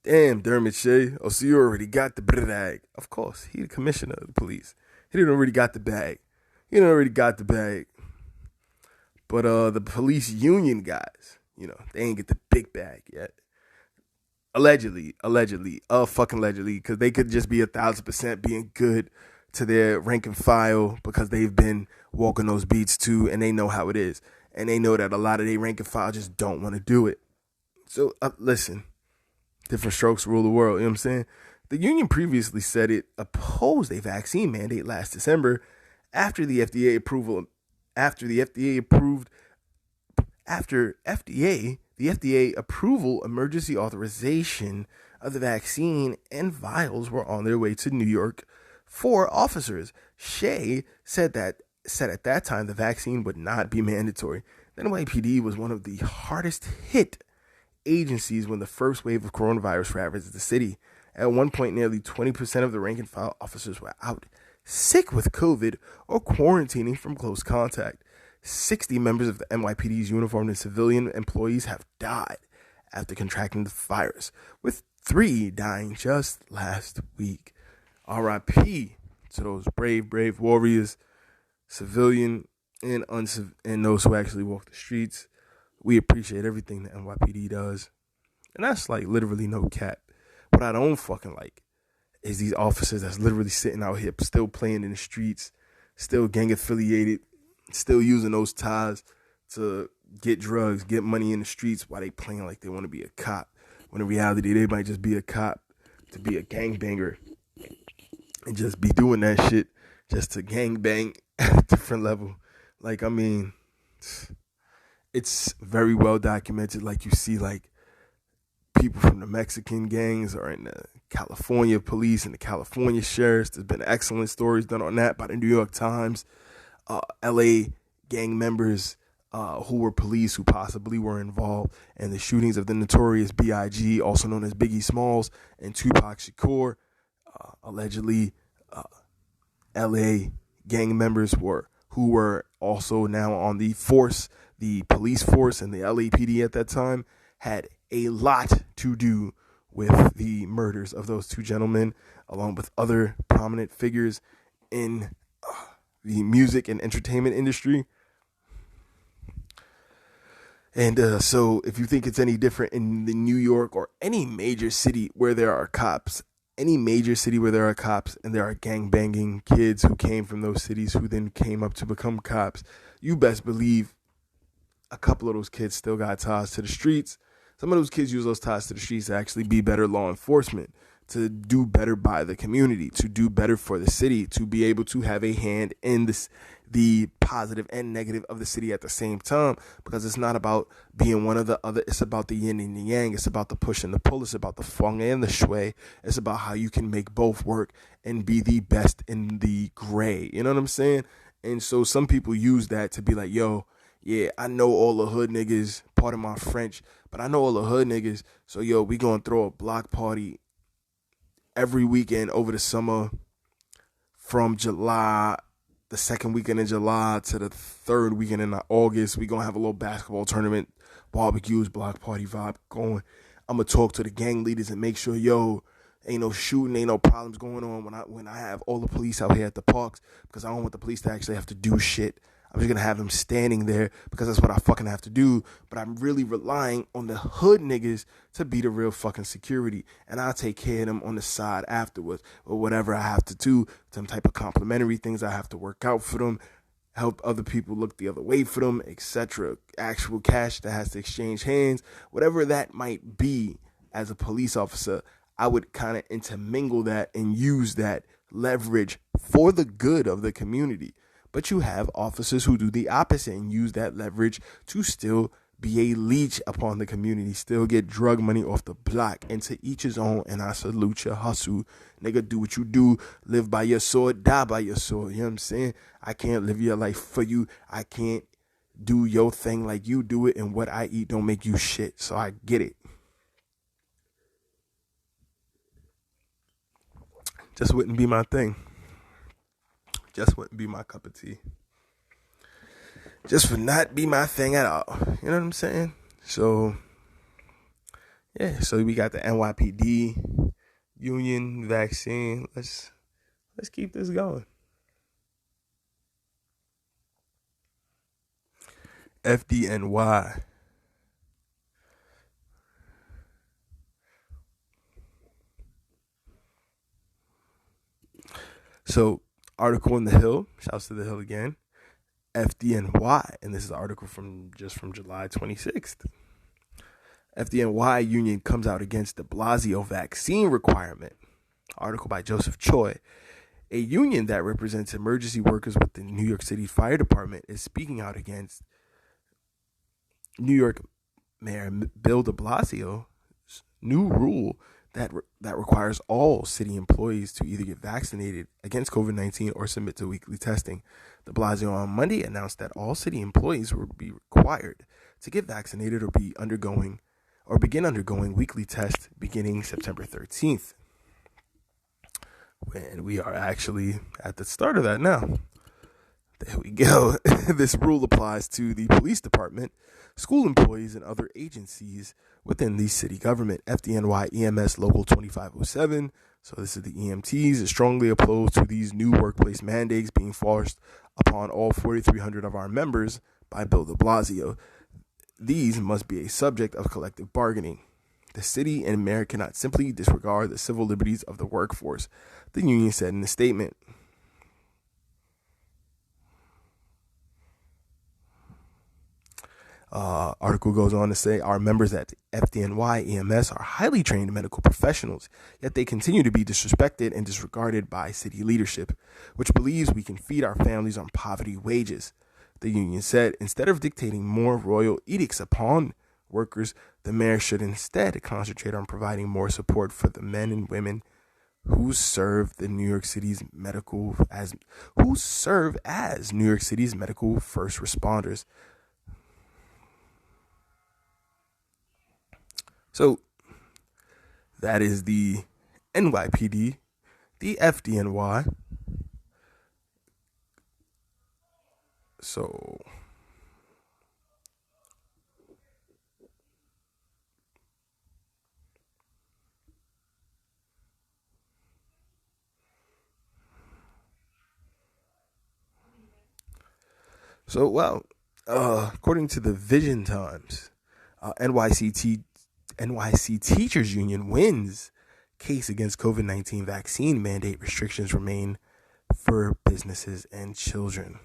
S1: Damn, Dermot Shea. Oh, so you already got the bag. Of course, he the commissioner of the police. He didn't already got the bag. But the police union guys, they ain't get the big bag yet. Allegedly, because they could just be 1,000% being good to their rank and file because they've been walking those beats too, and they know how it is, and they know that a lot of their rank and file just don't want to do it. So listen, different strokes rule the world. You know what I'm saying? The union previously said it opposed a vaccine mandate last December after FDA approval emergency authorization of the vaccine and vials were on their way to New York for officers. Shea said at that time the vaccine would not be mandatory. The NYPD was one of the hardest hit agencies when the first wave of coronavirus ravaged the city. At one point, nearly 20% of the rank and file officers were out sick with COVID or quarantining from close contact. 60 members of the NYPD's uniformed and civilian employees have died after contracting the virus, with 3 dying just last week. R.I.P. to those brave warriors, civilian and those who actually walk the streets. We appreciate everything the NYPD does. And that's like literally no cap. What I don't fucking like is these officers that's literally sitting out here still playing in the streets, still gang affiliated, still using those ties to get drugs, get money in the streets while they playing like they want to be a cop. When in reality, they might just be a cop to be a gangbanger and just be doing that shit just to gangbang at a different level. Like, I mean, it's very well documented. Like, you see, like, people from the Mexican gangs or in the California police and the California sheriffs. There's been excellent stories done on that by the New York Times. LA gang members who were police who possibly were involved in the shootings of the notorious B.I.G., also known as Biggie Smalls, and Tupac Shakur. Allegedly, LA gang members who were also now on the force, the police force and the LAPD at that time, had a lot to do with the murders of those 2 gentlemen, along with other prominent figures in the music and entertainment industry. And so if you think it's any different in the New York or any major city where there are cops, and there are gangbanging kids who came from those cities who then came up to become cops, you best believe a couple of those kids still got ties to the streets. Some of those kids use those ties to the streets to actually be better law enforcement, to do better by the community, to do better for the city, to be able to have a hand in this, the positive and negative of the city at the same time, because it's not about being one or the other. It's about the yin and the yang. It's about the push and the pull. It's about the feng and the shui. It's about how you can make both work and be the best in the gray. You know what I'm saying? And so some people use that to be like, yo, yeah, I know all the hood niggas, pardon my French, but I know all the hood niggas. So, yo, we gonna throw a block party every weekend over the summer from July, the second weekend in July to the third weekend in August. We gonna have a little basketball tournament, barbecues, block party vibe going. I'm gonna talk to the gang leaders and make sure, yo, ain't no shooting, ain't no problems going on when I have all the police out here at the parks, because I don't want the police to actually have to do shit. I'm just going to have them standing there because that's what I fucking have to do. But I'm really relying on the hood niggas to be the real fucking security. And I'll take care of them on the side afterwards, or whatever I have to do, some type of complimentary things I have to work out for them, help other people look the other way for them, etc. Actual cash that has to exchange hands, whatever that might be. As a police officer, I would kind of intermingle that and use that leverage for the good of the community. But you have officers who do the opposite and use that leverage to still be a leech upon the community, still get drug money off the block. And to each his own, and I salute your hustle. Nigga, do what you do. Live by your sword, die by your sword. You know what I'm saying? I can't live your life for you. I can't do your thing like you do it, and what I eat don't make you shit. So I get it. Just wouldn't be my thing. Just wouldn't be my cup of tea. Just would not be my thing at all. You know what I'm saying? So, yeah. So we got the NYPD union vaccine. Let's keep this going. FDNY. So, article in The Hill. Shouts to The Hill again. FDNY. And this is an article from July 26th. FDNY union comes out against de Blasio vaccine requirement. Article by Joseph Choi. A union that represents emergency workers with the New York City Fire Department is speaking out against New York Mayor Bill de Blasio's new rule that requires all city employees to either get vaccinated against COVID-19 or submit to weekly testing. De Blasio on Monday announced that all city employees will be required to get vaccinated or begin undergoing weekly tests beginning September 13th. And we are actually at the start of that now. There we go. This rule applies to the police department, school employees, and other agencies within the city government. FDNY EMS Local 2507, so this is the EMTs, is strongly opposed to these new workplace mandates being forced upon all 4,300 of our members by Bill de Blasio. These must be a subject of collective bargaining. The city and mayor cannot simply disregard the civil liberties of the workforce, the union said in a statement. Article goes on to say our members at FDNY EMS are highly trained medical professionals, yet they continue to be disrespected and disregarded by city leadership, which believes we can feed our families on poverty wages. The union said instead of dictating more royal edicts upon workers, the mayor should instead concentrate on providing more support for the men and women who serve as New York City's medical first responders. So that is the NYPD, the FDNY. So according to the Vision Times, NYC Teachers Union wins case against COVID-19 vaccine mandate restrictions remain for businesses and children.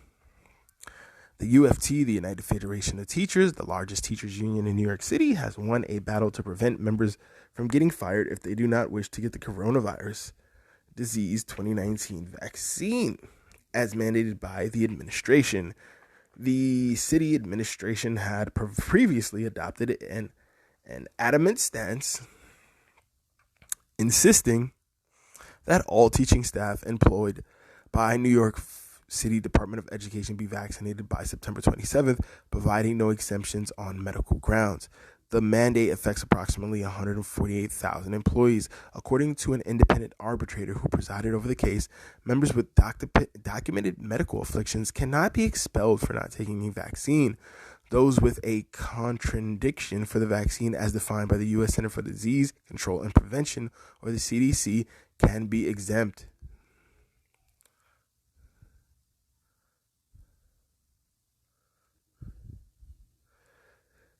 S1: The UFT, the United Federation of Teachers, the largest teachers union in New York City, has won a battle to prevent members from getting fired if they do not wish to get the coronavirus disease 2019 vaccine, as mandated by the administration. The city administration had previously adopted an adamant stance, insisting that all teaching staff employed by New York City Department of Education be vaccinated by September 27th, providing no exemptions on medical grounds. The mandate affects approximately 148,000 employees. According to an independent arbitrator who presided over the case, members with documented medical afflictions cannot be expelled for not taking a vaccine. Those with a contraindication for the vaccine, as defined by the U.S. Center for Disease Control and Prevention, or the CDC, can be exempt.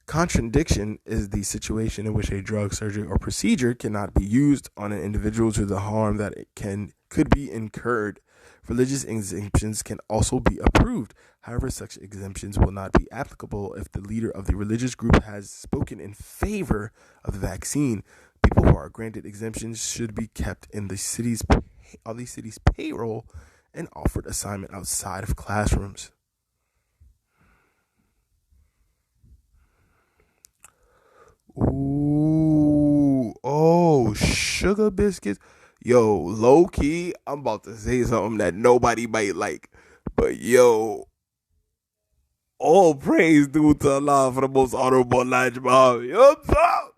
S1: Contraindication is the situation in which a drug, surgery, or procedure cannot be used on an individual to the harm that it could be incurred. Religious exemptions can also be approved. However, such exemptions will not be applicable if the leader of the religious group has spoken in favor of the vaccine. People who are granted exemptions should be kept on the city's payroll and offered assignment outside of classrooms. Ooh, oh, sugar biscuits. Yo, low key, I'm about to say something that nobody might like. But yo, all praise due to Allah for the most honorable Elijah Muhammad. You know what I'm saying?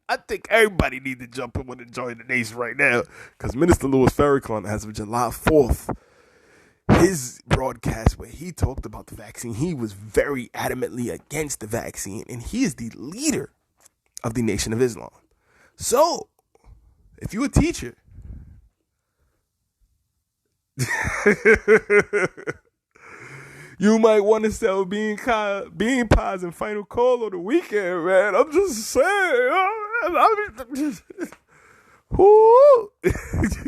S1: I think everybody needs to jump in with and join the nation right now. Because Minister Louis Farrakhan, as of July 4th, his broadcast where he talked about the vaccine, he was very adamantly against the vaccine. And he is the leader of the Nation of Islam. So, if you're a teacher, you might want to sell bean pies and final call on the weekend, man. I'm just saying.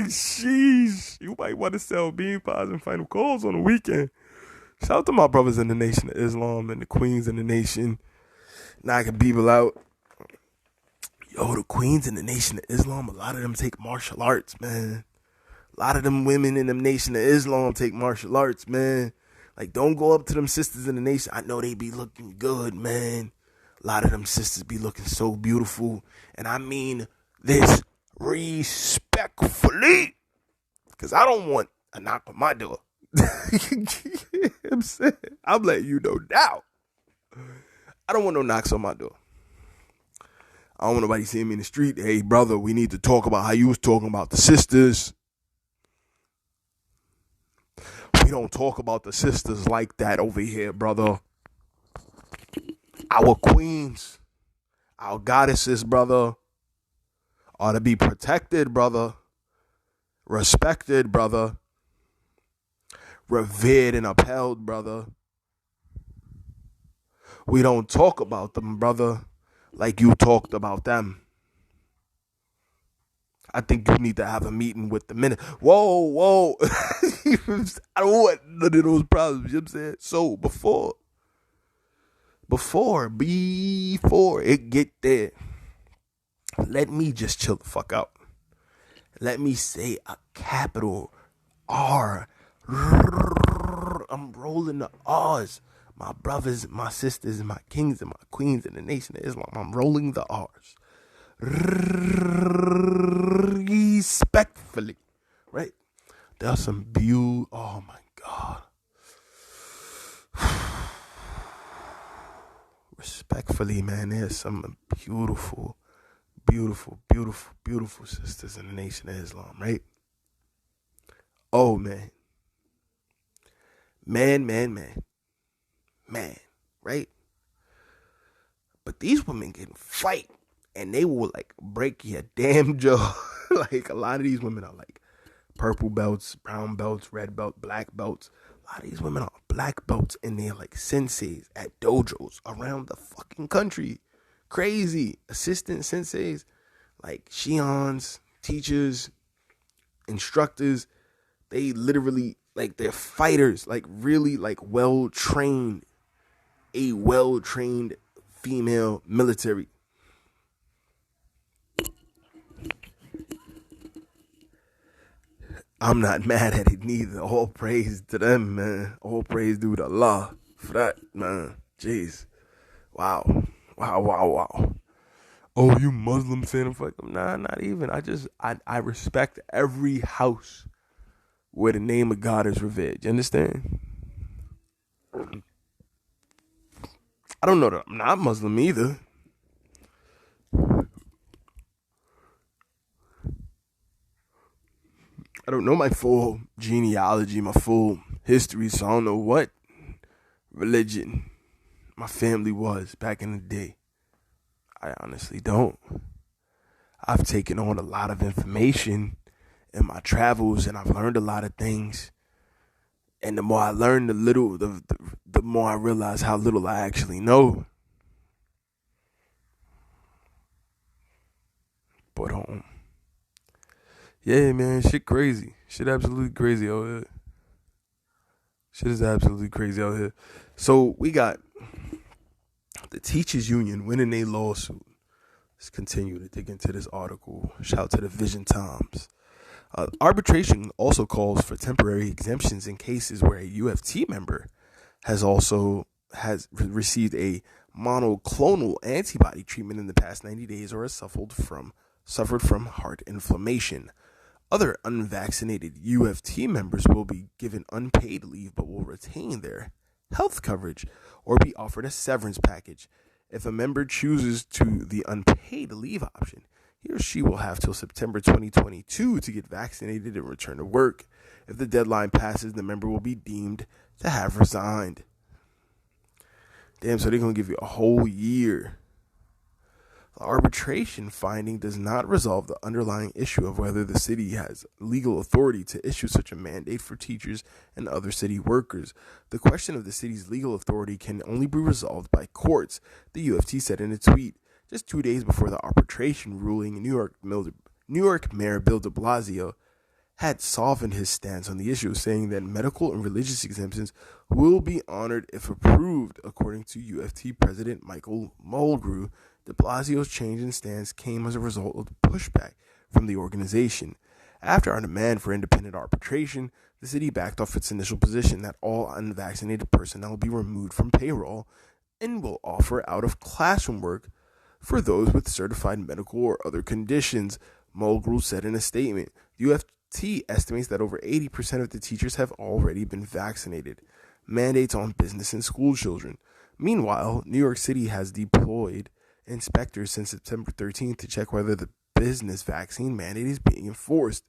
S1: Sheesh. You might want to sell bean pies and final calls on the weekend. Shout out to my brothers in the Nation of Islam and the queens in the nation, knocking people out. Yo, the queens in the Nation of Islam, a lot of them take martial arts, man. A lot of them women in the Nation of Islam take martial arts, man. Like, don't go up to them sisters in the nation. I know they be looking good, man. A lot of them sisters be looking so beautiful. And I mean this respectfully. Because I don't want a knock on my door. I'm saying, I'm letting you know now. I don't want no knocks on my door. I don't want nobody seeing me in the street. Hey, brother, we need to talk about how you was talking about the sisters. We don't talk about the sisters like that over here, brother. Our queens, our goddesses, brother, are to be protected, brother. Respected, brother. Revered and upheld, brother. We don't talk about them, brother, like you talked about them. I think you need to have a meeting with the minute. Whoa. I don't want none of those problems, you know what I'm saying? So before it get there, let me just chill the fuck out. Let me say a capital R. I'm rolling the R's. My brothers, my sisters, my kings and my queens in the Nation of Islam. I'm rolling the R's. Respectfully, right? There's some beauty. Oh my God. Respectfully, man, there's some beautiful sisters in the Nation of Islam, right? Oh, man. Man, right? But these women can fight, and they will, like, break your damn jaw. Like, a lot of these women are, like, purple belts, brown belts, red belt, black belts. A lot of these women are black belts, and they're, like, senseis at dojos around the fucking country. Crazy. Assistant senseis, like, shions, teachers, instructors. They literally Like they're fighters, like really like a well-trained female military. I'm not mad at it neither. All praise to them, man. All praise due to Allah for that, man. Jeez. Wow. Wow, wow, wow. Oh, you Muslim Phantom Phuego? Nah, not even. I respect every house where the name of God is revered. You understand? I don't know that I'm not Muslim either. I don't know my full genealogy, my full history, so I don't know what religion my family was back in the day. I honestly don't. I've taken on a lot of information in my travels, and I've learned a lot of things. And the more I learn, the more I realize how little I actually know. But yeah, man, shit crazy. Shit absolutely crazy out here. Shit is absolutely crazy out here. So we got the teachers union winning a lawsuit. Let's continue to dig into this article. Shout out to the Vision Times. Arbitration also calls for temporary exemptions in cases where a UFT member has received a monoclonal antibody treatment in the past 90 days or has suffered from heart inflammation. Other unvaccinated UFT members will be given unpaid leave but will retain their health coverage or be offered a severance package. If a member chooses the unpaid leave option, he or she will have till September 2022 to get vaccinated and return to work. If the deadline passes, the member will be deemed to have resigned. Damn, so they're going to give you a whole year. The arbitration finding does not resolve the underlying issue of whether the city has legal authority to issue such a mandate for teachers and other city workers. The question of the city's legal authority can only be resolved by courts, the UFT said in a tweet. Just 2 days before the arbitration ruling, New York Mayor Bill de Blasio had softened his stance on the issue, saying that medical and religious exemptions will be honored if approved. According to UFT President Michael Mulgrew, de Blasio's change in stance came as a result of the pushback from the organization. After our demand for independent arbitration, the city backed off its initial position that all unvaccinated personnel be removed from payroll and will offer out-of-classroom work for those with certified medical or other conditions, Mulgrew said in a statement. UFT estimates that over 80% of the teachers have already been vaccinated. Mandates on business and school children. Meanwhile, New York City has deployed inspectors since September 13th to check whether the business vaccine mandate is being enforced.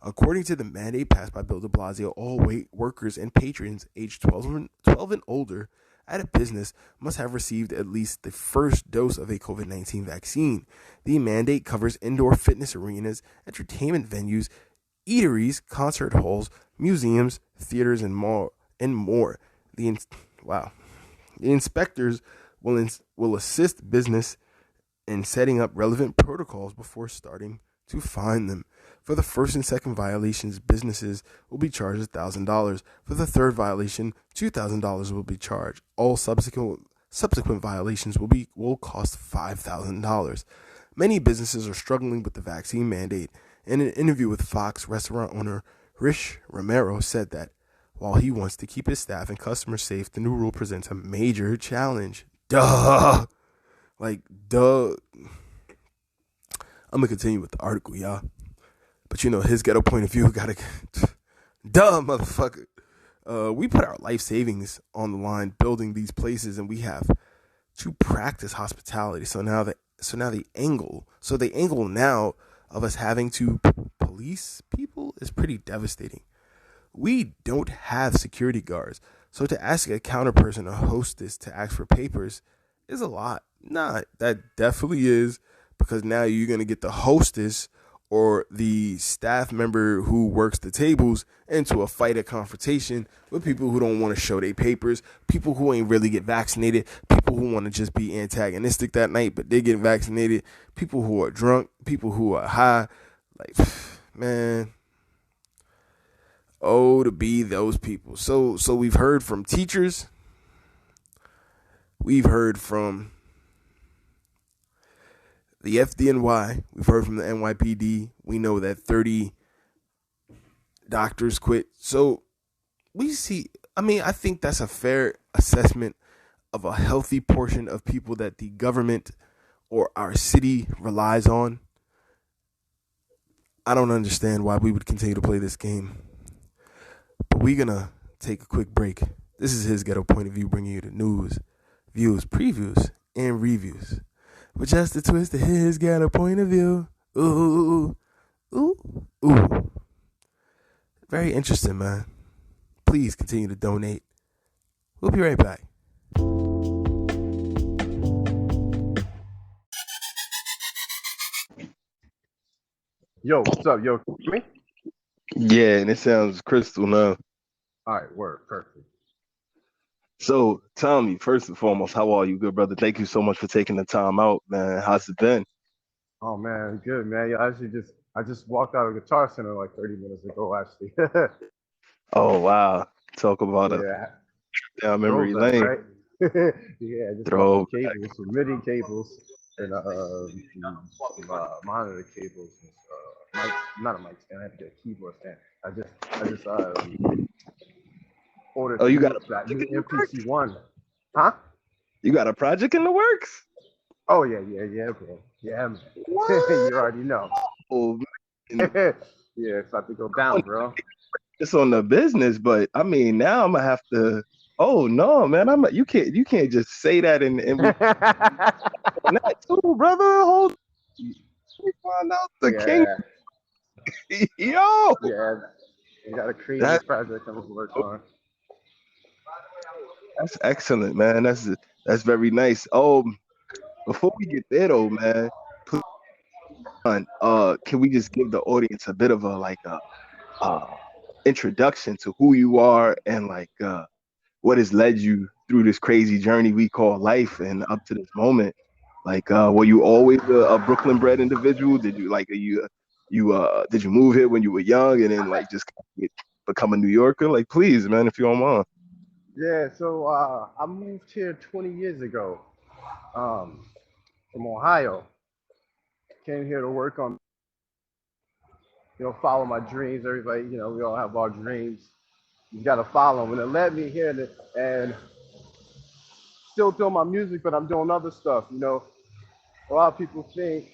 S1: According to the mandate passed by Bill de Blasio, all workers and patrons aged 12 and older at a business must have received at least the first dose of a COVID-19 vaccine. The mandate covers indoor fitness arenas, entertainment venues, eateries, concert halls, museums, theaters, and more. The inspectors will assist business in setting up relevant protocols before starting to fine them. For the first and second violations, businesses will be charged $1,000. For the third violation, $2,000 will be charged. All subsequent violations will cost $5,000. Many businesses are struggling with the vaccine mandate. In an interview with Fox, restaurant owner Rich Romero said that while he wants to keep his staff and customers safe, the new rule presents a major challenge. Duh. I'm going to continue with the article, y'all. But his ghetto point of view gotta duh, motherfucker. We put our life savings on the line building these places, and we have to practice hospitality. So the angle now of us having to police people is pretty devastating. We don't have security guards, so to ask a counter person, a hostess, to ask for papers is a lot. Nah, that definitely is, because now you're gonna get the hostess or the staff member who works the tables into a fight, a confrontation with people who don't want to show their papers, people who ain't really get vaccinated, people who want to just be antagonistic that night, but they get vaccinated, people who are drunk, people who are high. Like, man, Oh, to be those people. So we've heard from teachers, we've heard from the FDNY, we've heard from the NYPD. We know that 30 doctors quit. So we see, I mean, I think that's a fair assessment of a healthy portion of people that the government or our city relies on. I don't understand why we would continue to play this game. But we're going to take a quick break. This is his ghetto point of view, bringing you the news, views, previews, and reviews. But just a twist of his ghetto point of view. Ooh, ooh, ooh. Very interesting, man. Please continue to donate. We'll be right back.
S2: Yo, what's up, yo? Me?
S1: Yeah, and it sounds crystal now.
S2: All right, word, perfect.
S1: So, Tommy, first and foremost, how are you, good brother? Thank you so much for taking the time out, man. How's it been?
S2: Oh man, good man. Yeah, I just walked out of Guitar Center like 30 minutes ago, actually.
S1: Oh, wow. Talk about a
S2: Yeah,
S1: down memory
S2: throwback,
S1: lane.
S2: right? Yeah, I just bought some
S1: Throw.
S2: cables, some MIDI cables, and some monitor cables. And, mic, not a mic stand. I had to get a keyboard stand. I just ordered
S1: Oh, you got a
S2: that
S1: project
S2: new
S1: in the
S2: MPC
S1: works?
S2: one. Huh?
S1: You got a project in the works?
S2: Oh yeah, bro. Yeah, man.
S1: What?
S2: You already know.
S1: Oh, man.
S2: Yeah, it's about to go down, bro.
S1: It's on the business, but I mean, now I'm gonna have to. Oh no, man! you can't just say that and we on that too, brother. Hold. We find out the king.
S2: Yeah,
S1: Yo,
S2: yeah. You got a creative
S1: that
S2: project I'm gonna work on.
S1: that's excellent, man. That's very nice. Before we get there though, man, please, can we just give the audience a bit of a uh introduction to who you are and what has led you through this crazy journey we call life and up to this moment? Were you always a Brooklyn bred individual? Did you did you move here when you were young and then like just become a New Yorker? Like, please, man, if you don't mind.
S2: Yeah, so I moved here 20 years ago, um, from Ohio. Came here to work on, follow my dreams. Everybody, we all have our dreams. You gotta follow them. And it led me here and still doing my music, but I'm doing other stuff. A lot of people think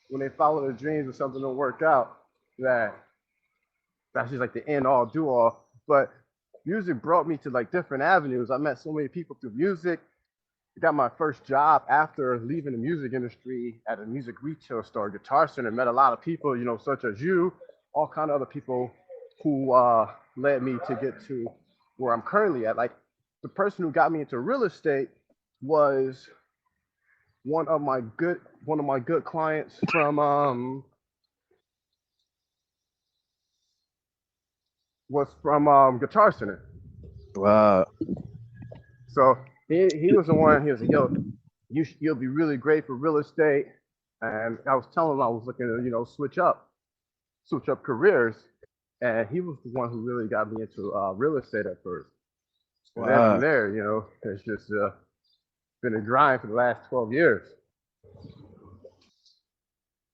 S2: when they follow their dreams or something don't work out that that's just like the end all do all. But music brought me to like different avenues. I met so many people through music. I got my first job after leaving the music industry at a music retail store, Guitar Center. Met a lot of people, such as you, all kind of other people who led me to get to where I'm currently at. Like the person who got me into real estate was one of my good clients from Guitar Center.
S1: Wow,
S2: So he was the one. He was like, "Yo, you'll be really great for real estate." And I was telling him I was looking to switch up careers, and he was the one who really got me into real estate at first. And then from
S1: wow.
S2: there, it's just been a grind for the last 12 years.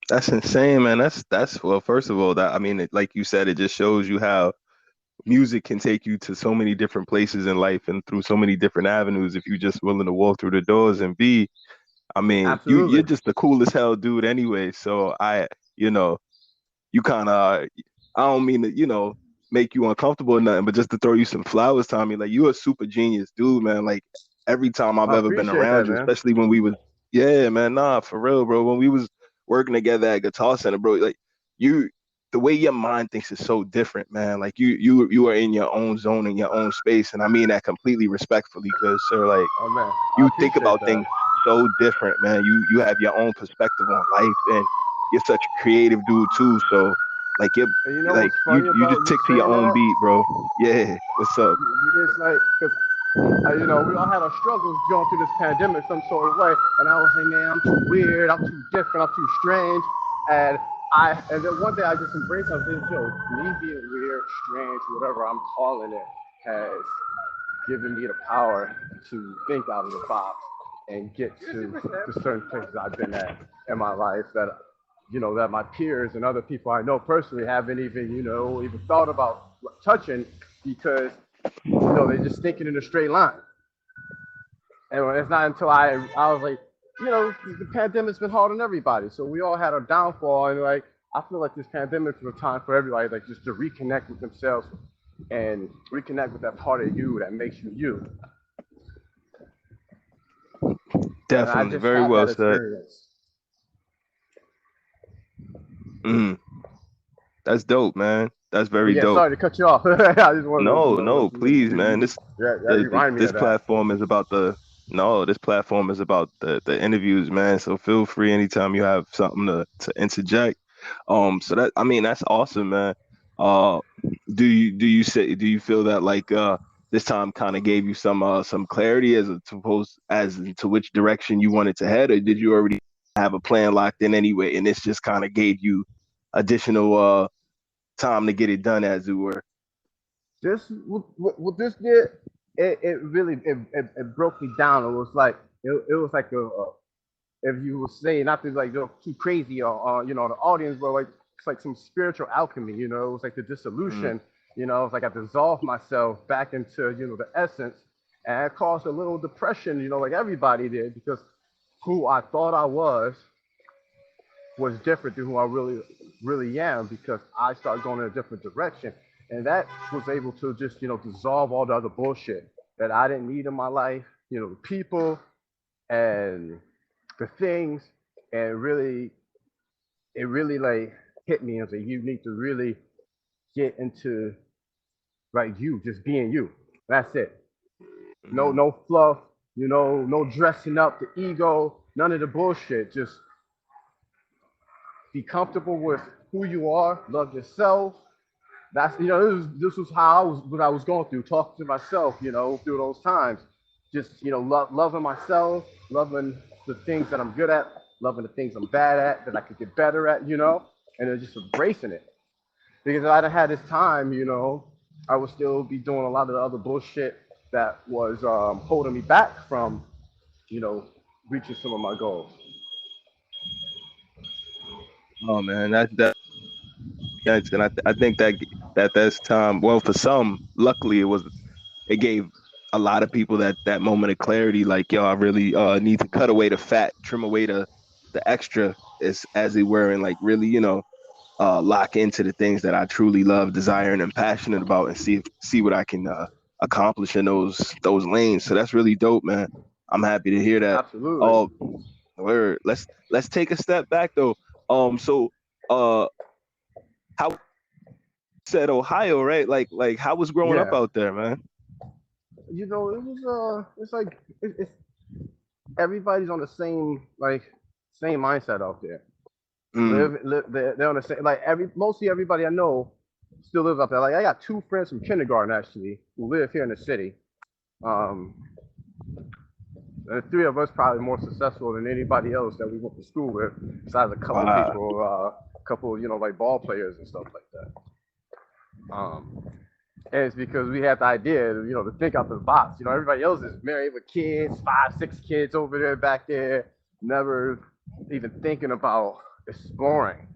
S1: That's insane, man. That's well, first of all, that I mean, like you said, it just shows you how music can take you to so many different places in life and through so many different avenues if you're just willing to walk through the doors and be. I mean, you're
S2: Absolutely.
S1: just the coolest hell dude anyway. So you know, you kind of, I don't mean to, make you uncomfortable or nothing, but just to throw you some flowers, Tommy, like you're a super genius dude, man. Like every time I've
S2: I
S1: ever been
S2: appreciate that,
S1: around you,
S2: man.
S1: especially when we was, yeah, man, nah, for real, bro. When we was working together at Guitar Center, bro, like you, the way your mind thinks is so different, man. Like you are in your own zone, in your own space, and I mean that completely respectfully, because sir, like
S2: Oh man, I
S1: you think
S2: appreciate
S1: about
S2: that.
S1: things so different, man. You have your own perspective on life, and you're such a creative dude too. So
S2: And you know what's funny
S1: you
S2: about
S1: just
S2: you
S1: tick to your
S2: saying
S1: own
S2: that?
S1: beat, bro. Yeah, what's up?
S2: It's like, because we all had our struggles going through this pandemic some sort of way, and I was like, man, I'm too weird, I'm too different, I'm too strange, and And then one day I just embraced. I was like, yo, me being weird, strange, whatever I'm calling it, has given me the power to think out of the box and get to the certain places I've been at in my life that that my peers and other people I know personally haven't even even thought about touching because they're just thinking in a straight line. And it's not until I was like, the pandemic's been hard on everybody. So we all had a downfall, and like I feel like this pandemic was a time for everybody, like just to reconnect with themselves and reconnect with that part of you that makes you you. And I
S1: Definitely,
S2: just
S1: very
S2: had
S1: well
S2: that
S1: said.
S2: experience.
S1: Mm, that's dope, man. That's
S2: But
S1: very
S2: yeah,
S1: dope.
S2: sorry to cut you off. I just wanted to
S1: No, no, please, man.
S2: yeah, you remind me
S1: This
S2: of that.
S1: platform is about the no, this platform is about the interviews, man. So feel free anytime you have something to interject. So that I mean that's awesome, man. Uh, do you feel that like this time kind of gave you some clarity as to which direction you wanted to head, or did you already have a plan locked in anyway, and this just kind of gave you additional time to get it done, as it were?
S2: This what this did, it really it broke me down. It was like if you were saying not to like go too crazy or the audience, but like it's like some spiritual alchemy. It was like the
S1: Mm,
S2: dissolution. It's like I dissolved myself back into the essence, and it caused a little depression. Like everybody did because who I thought I was different than who I really am because I started going in a different direction. And that was able to just, dissolve all the other bullshit that I didn't need in my life, the people and the things, and really, it really like hit me and said, you need to really get into like you, just being you. That's it. No,
S1: mm,
S2: no fluff, no dressing up the ego, none of the bullshit. Just be comfortable with who you are, love yourself. That's this was how what I was going through, talking to myself, through those times. Just loving myself, loving the things that I'm good at, loving the things I'm bad at, that I could get better at, and then just embracing it. Because if I'd have had this time, I would still be doing a lot of the other bullshit that was holding me back from, you know, reaching some of my goals.
S1: oh man, that's and I think that's time. Well, for some, luckily it gave a lot of people that moment of clarity. Like, yo, I really need to cut away the fat, trim away the extra, as it were, and like really, lock into the things that I truly love, desire, and am passionate about, and see what I can accomplish in those lanes. So that's really dope, man. I'm happy to hear that.
S2: Absolutely.
S1: Oh, word. Let's take a step back though. So how said Ohio, right? Like how was growing up
S2: Yeah.
S1: out there, man?
S2: It was it's like it's everybody's on the same mindset out there.
S1: Mm,
S2: They're on the same like mostly everybody I know still lives out there. Like I got two friends from kindergarten actually who live here in the city. Um, the three of us probably more successful than anybody else that we went to school with, besides a couple
S1: wow.
S2: people, couple like ball players and stuff like that. And it's because we had the idea, to think out the box. Everybody else is married with kids, 5, 6 kids over there back there, never even thinking about exploring.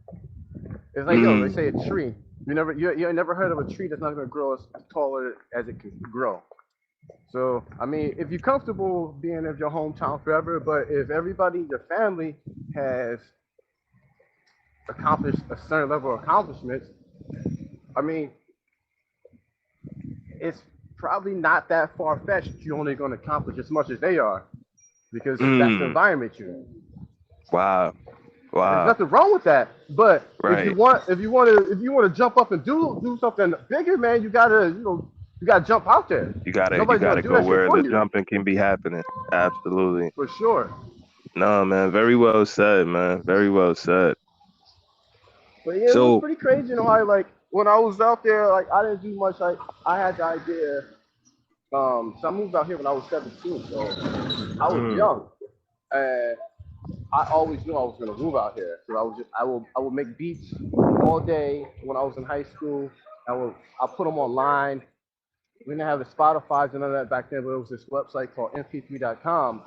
S2: It's like, they
S1: Mm,
S2: say a tree. You never heard of a tree that's not gonna grow as taller as it can grow. So I mean, if you're comfortable being in your hometown forever, but if everybody, your family has accomplished a certain level of accomplishments, I mean, it's probably not that far fetched. You're only going to accomplish as much as they are because that's the
S1: mm,
S2: environment you're in.
S1: wow.
S2: There's
S1: Wow.
S2: nothing wrong with that. But
S1: Right.
S2: if you want to jump up and do something bigger, man, you gotta jump out there.
S1: You
S2: Nobody's gonna
S1: gotta
S2: do
S1: go
S2: that shit
S1: where
S2: for
S1: the
S2: you,
S1: jumping can be happening. Absolutely.
S2: for sure.
S1: No, man. Very well said, man. Very well said.
S2: But yeah, it was
S1: So,
S2: pretty crazy, how like when I was out there, like I didn't do much. Like I had the idea. So I moved out here when I was 17, so I was
S1: mm,
S2: young, and I always knew I was gonna move out here. So I would make beats all day when I was in high school. I put them online. We didn't have the Spotify's and none of that back then, but it was this website called mp3.com,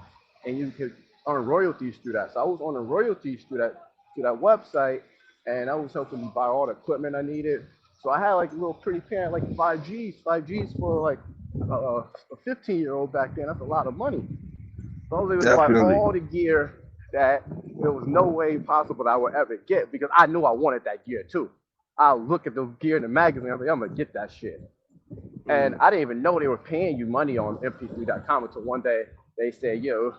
S2: and you could earn royalties through that. So I was earning royalties through that website, and that was helping me buy all the equipment I needed. So I had like a little pretty parent, like 5Gs for like a 15-year-old back then. That's a lot of money. So I was able to buy
S1: Definitely.
S2: all the gear that there was no way possible that I would ever get because I knew I wanted that gear too. I'll look at the gear in the magazine. I'm like, I'm gonna get that shit. And
S1: Mm.
S2: I didn't even know they were paying you money on mp3.com until one day they said, yo,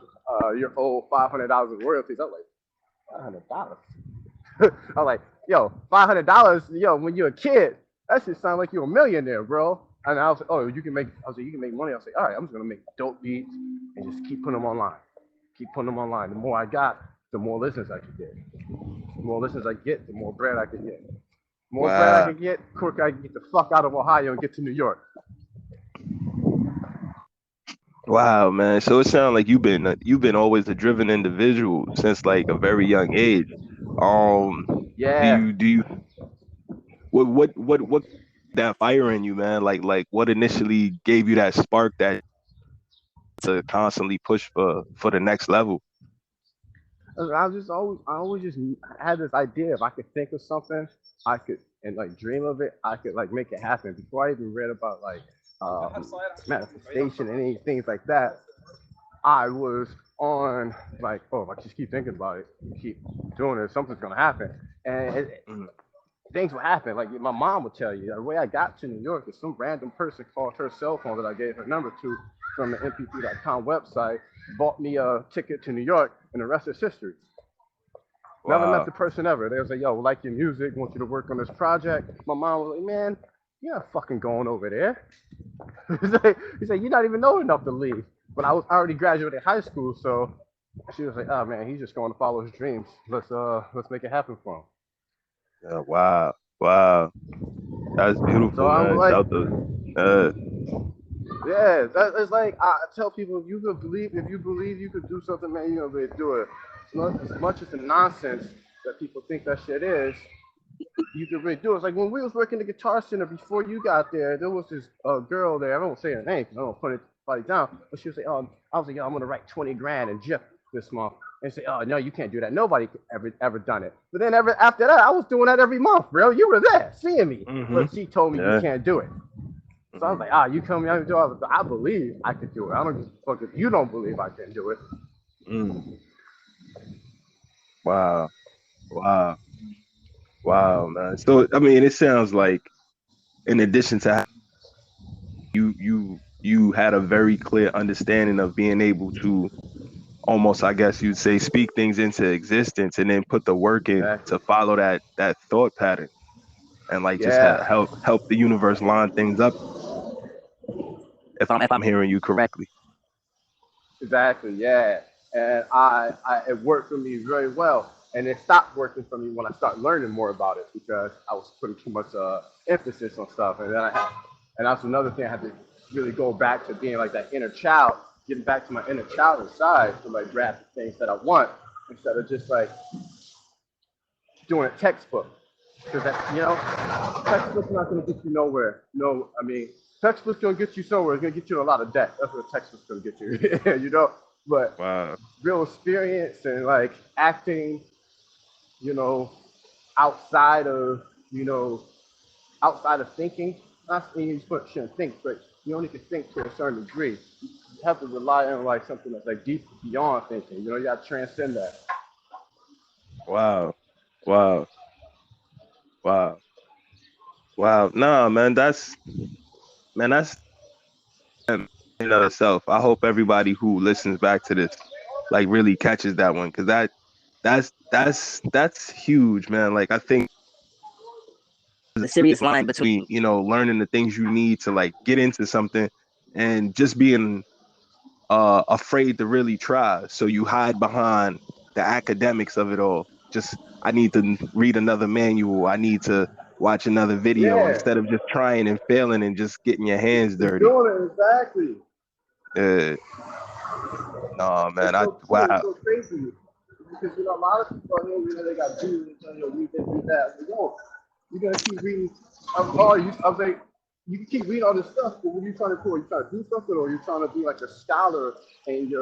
S2: you're owed $500 in royalties. I was like, $500? I was like, yo, $500, yo, when you're a kid, that shit sound like you're a millionaire, bro. And I was like, oh, I was like, you can make money. I was like, all right, I'm just gonna make dope beats and just keep putting them online. Keep putting them online. The more I got, the more listeners I could get. The more listeners I get, the more bread I could get. The more bread I
S1: Wow.
S2: could get, quicker I can get the fuck out of Ohio and get to New York.
S1: Wow, man. So it sounds like you've been always a driven individual since like a very young age. Um,
S2: Yeah.
S1: do you what that fire in you, man? Like what initially gave you that spark that to constantly push for the next level?
S2: I always just had this idea if I could think of something, I could and like dream of it, I could like make it happen. Before I even read about like manifestation and any things like that, I was on like, oh, if I just keep thinking about it, keep doing it, something's gonna happen. And
S1: Mm.
S2: things would happen. Like my mom would tell you, the way I got to New York is some random person called her cell phone that I gave her number to from the mp3.com website, bought me a ticket to New York, and the rest is history. Never met
S1: Wow.
S2: the person ever. They was like, yo, we like your music, want you to work on this project. My mom was like, man, you're not fucking going over there. He said, you're not even old enough to leave. But I was already graduated high school, so she was like, oh man, he's just going to follow his dreams. Let's make it happen for him.
S1: Yeah, wow. Wow. That's
S2: So
S1: beautiful,
S2: I'm
S1: man.
S2: like,
S1: Shout to uh
S2: yeah, it's like I tell people if you believe you could do something, man, you know, they do it. As much as the nonsense that people think that shit is, you could really do it. It's like when we was working the Guitar Center before you got there was this girl there. I don't say her name because I don't put anybody down. But she was like, oh, I was like, yo, I'm gonna write 20 grand in JIP this month. And say, oh no, you can't do that. Nobody ever done it. But then after that, I was doing that every month, bro. You were there, seeing me.
S1: mm-hmm.
S2: But she told me you
S1: Yeah.
S2: can't do it. So I was
S1: Mm-hmm.
S2: like, you tell me I can do it. I believe I can do it. I don't give a fuck if you don't believe I can do it.
S1: Mm. Wow. Wow. Wow, man. So I mean it sounds like in addition to you had a very clear understanding of being able to almost, I guess you'd say, speak things into existence and then put the work in
S2: Exactly.
S1: to follow that thought pattern and like just
S2: Yeah.
S1: help the universe line things up. If I'm hearing you correctly.
S2: Exactly, yeah. And it worked for me very well. And it stopped working for me when I started learning more about it because I was putting too much emphasis on stuff. And that's another thing I had to really go back to being like that inner child, getting back to my inner child inside to like grab the things that I want instead of just like doing a textbook. Because that, textbook's not going to get you nowhere. No, I mean, textbook's going to get you somewhere. It's going to get you a lot of debt. That's what a textbook's going to get you, But
S1: Wow.
S2: real experience and like acting, you know, outside of, you know, outside of thinking. Not saying you shouldn't think, but you only can think to a certain degree. You have to rely on like something that's like deep beyond thinking. You got to transcend that.
S1: Wow. Wow. Wow. Wow. Nah, man, that's in of itself. I hope everybody who listens back to this like really catches that one because that's huge, man. Like I think there's a serious line between, learning the things you need to like get into something and just being afraid to really try. So you hide behind the academics of it all. Just I need to read another manual. I need to watch another video
S2: Yeah,
S1: instead of just trying and failing and just getting your hands
S2: just
S1: dirty.
S2: doing it exactly.
S1: Uh, no, man.
S2: It's
S1: I
S2: so
S1: wow.
S2: crazy. because a lot of people are here, they got do this, read this, do that. Like, yo, you're gonna keep reading. I was like, you can keep reading all this stuff, but what are you trying to do? Are you trying to do something, or are you trying to be like a scholar and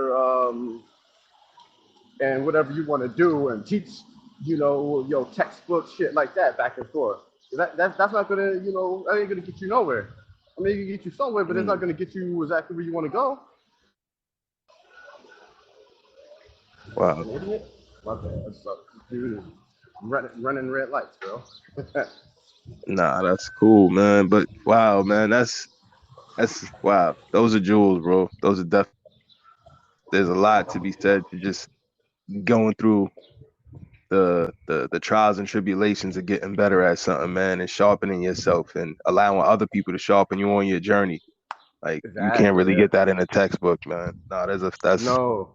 S2: and whatever you want to do and teach, your textbook shit like that back and forth. That's not gonna, that ain't gonna get you nowhere. I mean, it can get you somewhere, but it's not gonna get you exactly where you want to go.
S1: Wow.
S2: An idiot? My bad. Dude is running red lights, bro.
S1: Nah, that's cool, man. But wow, man, that's wow. Those are jewels, bro. Those are definitely. There's a lot to be said to just going through the trials and tribulations of getting better at something, man, and sharpening yourself and allowing other people to sharpen you on your journey. Like you can't
S2: Exactly.
S1: really
S2: Yeah.
S1: get that in a textbook, man. Nah, that's
S2: No.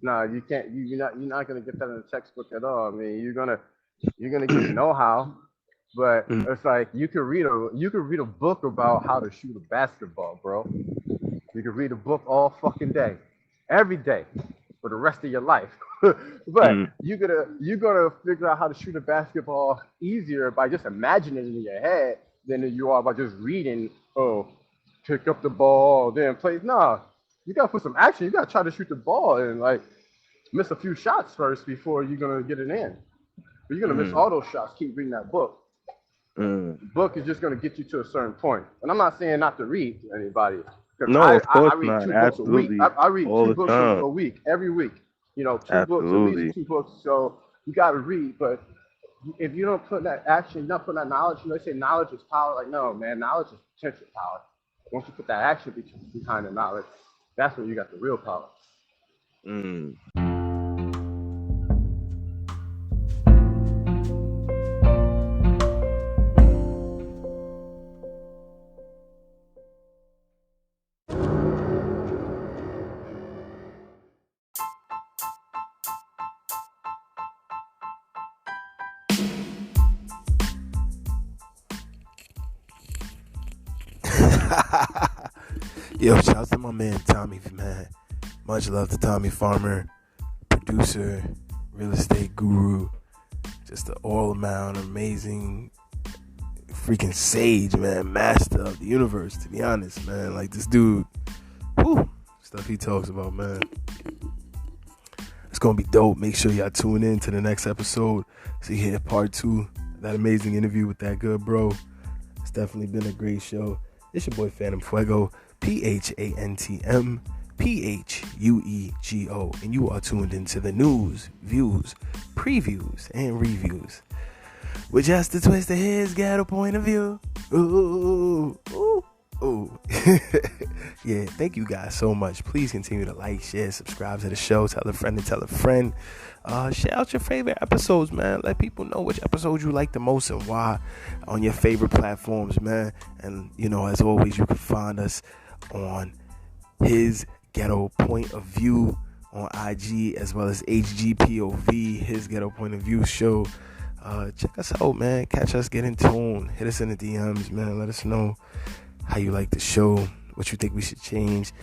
S2: No, you can't. You're not gonna get that in the textbook at all. I mean, you're gonna get know-how, but
S1: mm,
S2: it's like you could read a book about how to shoot a basketball, bro. You could read a book all fucking day, every day, for the rest of your life. But
S1: mm,
S2: you're gonna figure out how to shoot a basketball easier by just imagining it in your head than you are by just reading. Oh, pick up the ball, then play. Nah, you gotta put some action. You gotta try to shoot the ball and like miss a few shots first before you're gonna get it in. But you're gonna miss
S1: mm,
S2: all those shots. Keep reading that book.
S1: mm.
S2: The book is just gonna get you to a certain point. And I'm not saying not to read to anybody, because
S1: No,
S2: I,
S1: of
S2: I, I
S1: course
S2: read
S1: not.
S2: 2 books a week. I,
S1: Absolutely.
S2: I read
S1: All
S2: two
S1: the
S2: books a
S1: time.
S2: week, every week. 2 books, at least
S1: Absolutely.
S2: 2 books. So you gotta read. But if you don't put that action, you're not putting that knowledge. They say knowledge is power. Like, no, man, knowledge is potential power. Once you put that action behind the knowledge, that's when you got the real power.
S1: Mm. Yo, shout out to my man Tommy, man. Much love to Tommy Farmer, producer, real estate guru, just an all-around amazing freaking sage, man, master of the universe, to be honest, man. Like this dude, whew, stuff he talks about, man. It's gonna be dope. Make sure y'all tune in to the next episode so you hear part 2 of that amazing interview with that good bro. It's definitely been a great show. It's your boy Phantm Phuego, Phantm Phuego, and you are tuned into the news, views, previews, and reviews with just the twist of his ghetto point of view. Ooh, ooh, ooh. Yeah, thank you guys so much. Please continue to like, share, subscribe to the show. Tell a friend to tell a friend. Share out your favorite episodes, man. Let people know which episodes you like the most and why on your favorite platforms, man. And, as always, you can find us on his Ghetto Point of View on IG, as well as HGPOV, his Ghetto Point of View show. Check us out, man. Catch us, get in tune. Hit us in the DMs, man. Let us know how you like the show, what you think we should change.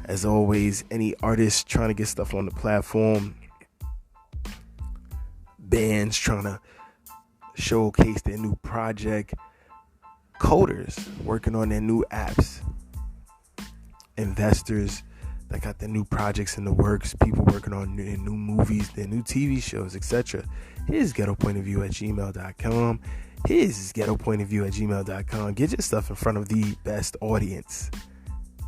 S1: As always, any artists trying to get stuff on the platform, bands trying to showcase their new project, coders working on their new apps, investors that got their new projects in the works, people working on their new movies, their new TV shows, etc. Here's ghettopointofview@gmail.com. Here's ghettopointofview@gmail.com. Get your stuff in front of the best audience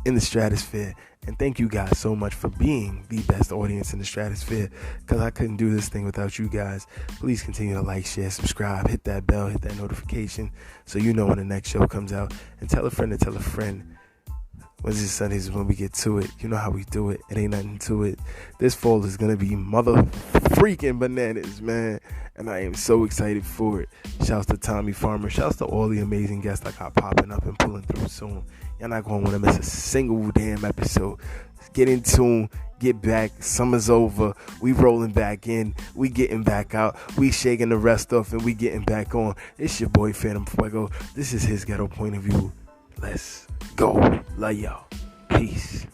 S1: in the stratosphere. And thank you guys so much for being the best audience in the stratosphere, because I couldn't do this thing without you guys. Please continue to like, share, subscribe, hit that bell, hit that notification so you know when the next show comes out. And tell a friend to tell a friend. Wednesday, Sundays is when we get to it. You know how we do it. It ain't nothing to it. This fall is going to be mother freaking bananas, man. And I am so excited for it. Shouts to Tommy Farmer. Shouts to all the amazing guests I got popping up and pulling through soon. Y'all not going to want to miss a single damn episode. Get in tune. Get back. Summer's over. We rolling back in. We getting back out. We shaking the rest off and we getting back on. It's your boy Phantm Phuego. This is his Ghetto Point of View. Let's go. Love y'all. Peace.